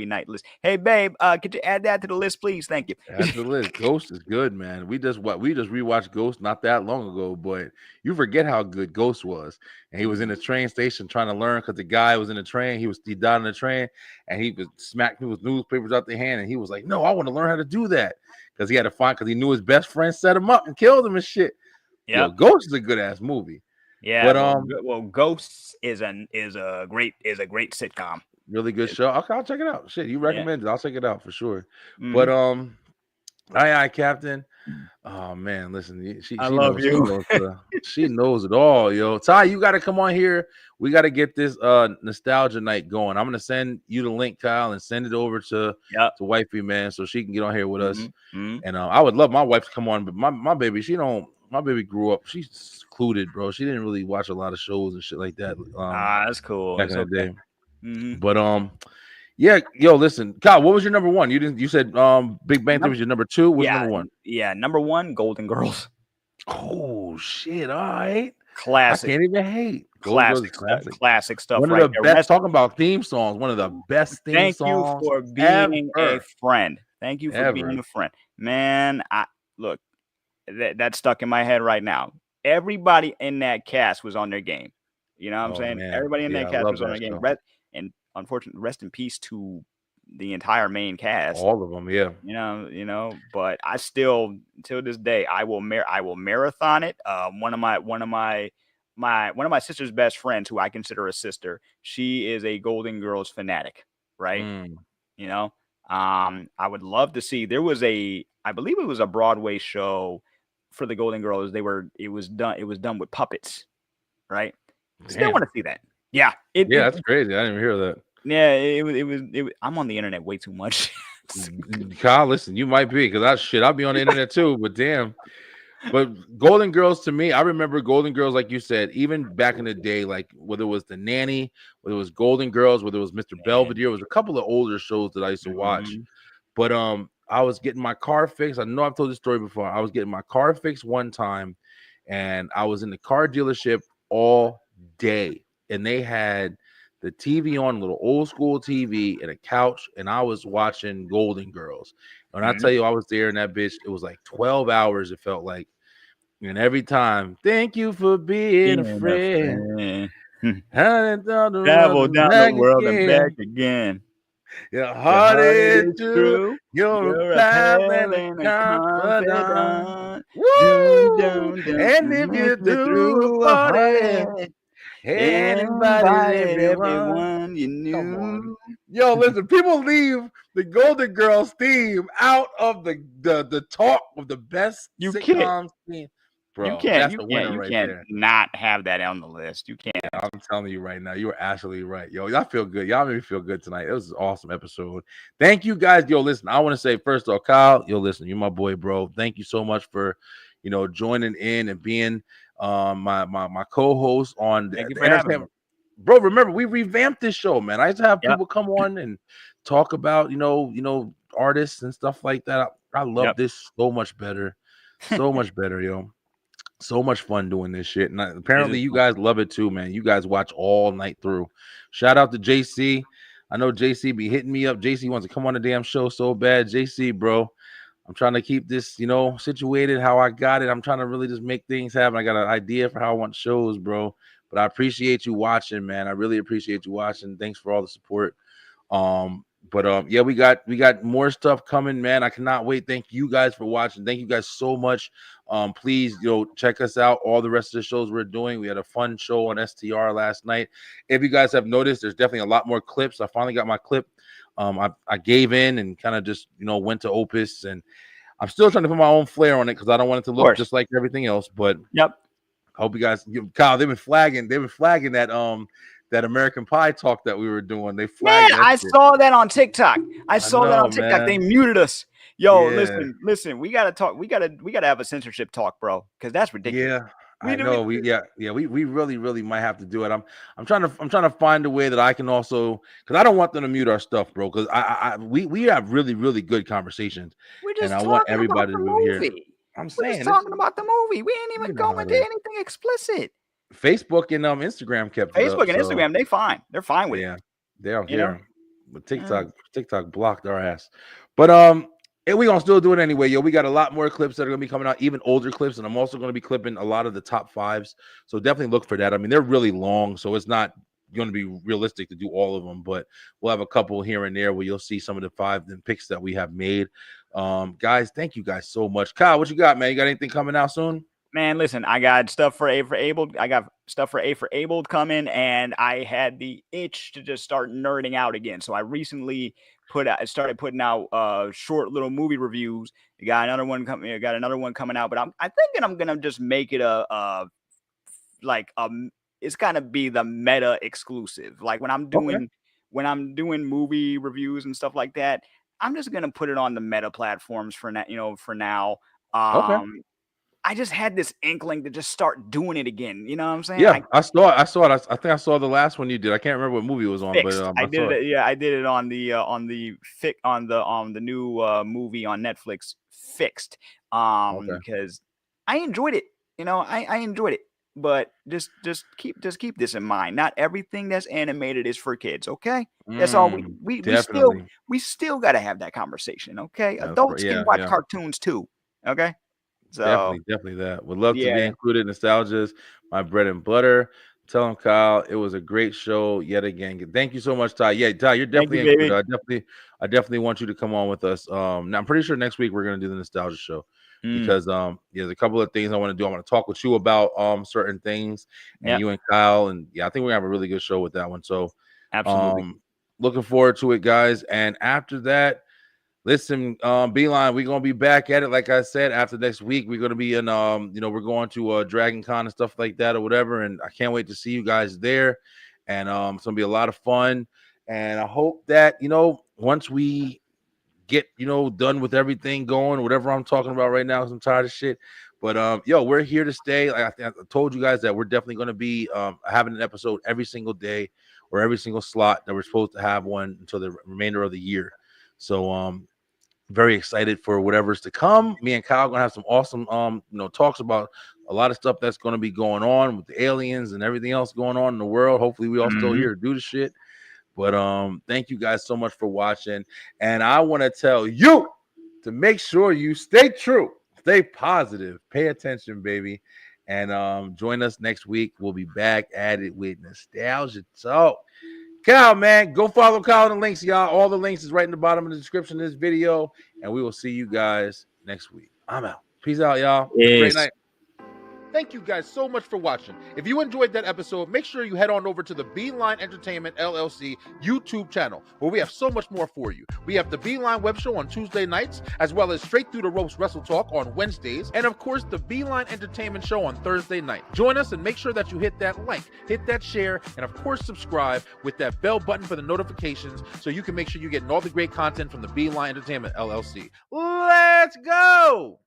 night list. Hey babe, could you add that to the list, please? Thank you. Add to the list. Ghost is good, man. We just rewatched Ghost not that long ago, but you forget how good Ghost was. And he was in Mhm. the train station trying to learn because the guy was in the train. He died in the train, and he was smacked people's newspapers out their hand, and he was like, "No, I want to learn how to do that," because he had to find because he knew his best friend set him up and killed him and shit. Yo, Yep. Ghost is a good ass movie, Yeah. but Well, Ghosts is a great sitcom. really good It- show. Okay, I'll check it out. Shit, you yeah. recommended, I'll check it out for sure. But Hmm. aye, Captain. Oh man, listen, I love you. she knows it all, yo. Ty, you gotta come on here. We gotta get this nostalgia night going. I'm gonna send you the link, Kyle, and send it over Yep. to wifey, man, so she can get on here with us. Hmm. Hmm. And I would love my wife to come on, but my baby, she don't. My baby grew up. She's secluded, bro. She didn't really watch a lot of shows and shit like that. That's cool. Back It's in the okay. day. Hmm. But yeah, yo, listen, Kyle, what was your number one? You didn't. You said Big Bang Theory Num- was your number two. What's your yeah, number one? yeah. Number one, Golden Girls. Oh shit! All right, I Classic, can't even hate. Golden Girls is classic stuff. classic. Classic stuff One of right the there. best. Talking about theme songs. One of the best theme Thank you songs for being a ever. friend. Thank you for being Ever. a friend, man. I look that's stuck in my head right now. Everybody in that cast was on their game. You know what I'm Oh saying? man, Everybody in yeah, that I cast love was on that their game. show. And unfortunately, rest in peace to the entire main cast. All of them. Yeah. But I still, till this day, I will marathon it. One of my sister's best friends, who I consider a sister, she is a Golden Girls fanatic, right? Mm, You know, I would love to see. I believe it was a Broadway show for the Golden Girls. It was done with puppets, right? Still damn. want to see that. Yeah, Yeah, that's crazy. I didn't even hear that. yeah, I'm on the internet way too much. Kyle, listen, you might be because I'll be on the internet too. But damn. But Golden Girls to me, I remember Golden Girls, like you said, even back in the day, like whether it was The Nanny, whether it was Golden Girls, whether it was Mr. Yeah. Belvedere, it was a couple of older shows that I used to watch. Mhm. But I was getting my car fixed. I know I've told this story before. I was getting my car fixed one time, and I was in the car dealership all day, and they had the TV on, a little old school TV, and a couch, and I was watching Golden Girls. When I tell Mhm. you, I was there in that bitch, it was like 12 hours. It felt like, and every time, thank you for being a Being a friend. friend. Hunting down the Travel running down the back world and back again. again. Your Your heart heart is is true. true. You're a You're a pal pal and a and a confidant. confidant. Dun, Woo! dun, dun. And if And if you you do a threw a party, party, anybody's invited everyone. everyone you Come on. knew. Yo, listen, people leave the Golden Girls theme out of the talk of the best You can't. sitcoms theme. You Bro, can't. that's You a can't. winner You right can't there. not have that on the list. You Yeah, can't. I'm telling you right now, you were absolutely right. Yo, y'all feel good. Y'all made me feel good tonight. It was an awesome episode. Thank you guys. Yo, listen, I want to say first off, Kyle, yo, listen, you're my boy, bro. Thank you so much for, joining in and being my co-host on Thank you the for having me. entertainment. Bro, remember, we revamped this show, man. I used to have Yep. people come on and talk about, artists and stuff like that. I love Yep. this so much better. So much better, yo. So much fun doing this shit. And This apparently is you fun. guys love it too, man. You guys watch all night through. Shout out to JC. I know JC be hitting me up. JC wants to come on the damn show so bad. JC, bro, I'm trying to keep this, situated how I got it. I'm trying to really just make things happen. I got an idea for how I want shows, bro. But I appreciate you watching, man. I really appreciate you watching. Thanks for all the support. But yeah, we got more stuff coming, man. I cannot wait. Thank you guys for watching. Thank you guys so much. Please, check us out. All the rest of the shows we're doing. We had a fun show on STR last night. If you guys have noticed, there's definitely a lot more clips. I finally got my clip. I gave in and kind of just went to Opus, and I'm still trying to put my own flair on it because I don't want it to Of look course. just like everything else. But Yep. I hope you guys, Kyle, they've been flagging that American Pie talk that we were doing. They Man, flagged that I shit. saw that on TikTok. I I saw that know, on TikTok. They man. muted us. Yo, Yeah, listen. We gotta talk. We gotta have a censorship talk, bro, because that's ridiculous. yeah. We I do. We, know. We really, really might have to do it. I'm trying to find a way that I can also, because I don't want them to mute our stuff, bro. Because we have really, really good conversations, we're and just I want talking about everybody the to hear. movie. I'm We're just saying this. talking about the movie. We ain't You even know going how it into is. anything explicit. Facebook and Instagram kept it up, Facebook and so Instagram, they fine. They're fine with it. yeah, they don't You know. care. But Uh, TikTok blocked our ass. But and we gonna still do it anyway, yo. We got a lot more clips that are gonna be coming out, even older clips, and I'm also gonna be clipping a lot of the top fives. So definitely look for that. I mean, they're really long, so it's not gonna be realistic to do all of them, but we'll have a couple here and there where you'll see some of the five and picks that we have made. Guys, thank you guys so much. Kyle, what you got, man? You got anything coming out soon? Man, listen, I got stuff for A for Able. I got stuff for A for Able coming, and I had the itch to just start nerding out again. So I recently started putting out short little movie reviews. I got another one coming. I got another one coming out, but I'm thinking I'm gonna just make it a like it's gonna be the meta exclusive. Like Okay. when I'm doing movie reviews and stuff like that, I'm just gonna put it on the meta platforms for now. For now. Okay. Um, I just had this inkling to just start doing it again. You know what I'm saying? Yeah, I I saw it. I saw it. I think I saw the last one you did. I can't remember what movie it was on, but fixed. I I saw did it. it. Yeah, I did it on the new movie on Netflix, Fixed. Okay. Because I enjoyed it. I enjoyed it. But just keep this in mind. Not everything that's animated is for kids. Okay, that's all. Definitely. We still got to have that conversation. Okay, adults can Yeah, watch yeah. cartoons too. Okay, so Definitely that. Would love to be yeah. included. Nostalgia's my bread and butter. Tell him, Kyle, it was a great show yet again. Thank you so much, Ty. Yeah, Ty, you're Thank you, definitely included. baby. I definitely want you to come on with us. Now I'm pretty sure next week we're gonna do the nostalgia show Mm, because yeah, there's a couple of things I want to do. I want to talk with you about certain things, and yep, you and Kyle, and yeah, I think we're gonna have a really good show with that one. So absolutely. um looking forward to it, guys. And after that, listen, Beeline, we're gonna be back at it. Like I said, after next week, we're gonna be in we're going to Dragon Con and stuff like that or whatever. And I can't wait to see you guys there. And it's gonna be a lot of fun. And I hope that, once we get, done with everything going, whatever I'm talking about right now, because I'm tired of shit. But yo, we're here to stay. Like I told you guys that we're definitely gonna be having an episode every single day or every single slot that we're supposed to have one until the remainder of the year. So very excited for whatever's to come. Me and Kyle gonna have some awesome talks about a lot of stuff that's gonna be going on with the aliens and everything else going on in the world. Hopefully we all still Mhm. here to do the shit. But thank you guys so much for watching. And I want to tell you to make sure you stay true, stay positive, pay attention, baby. And join us next week. We'll be back at it with nostalgia talk. Kyle, man, go follow Kyle in the links, y'all. All the links is right in the bottom of the description of this video. And we will see you guys next week. I'm out. Peace out, y'all. Have a great Is night. Thank you guys so much for watching. If you enjoyed that episode, make sure you head on over to the Beeline Entertainment LLC YouTube channel, where we have so much more for you. We have the Beeline Web Show on Tuesday nights, as well as Straight Through the Ropes Wrestle Talk on Wednesdays, and of course, the Beeline Entertainment Show on Thursday night. Join us and make sure that you hit that like, hit that share, and of course, subscribe with that bell button for the notifications so you can make sure you're getting all the great content from the Beeline Entertainment LLC. Let's go!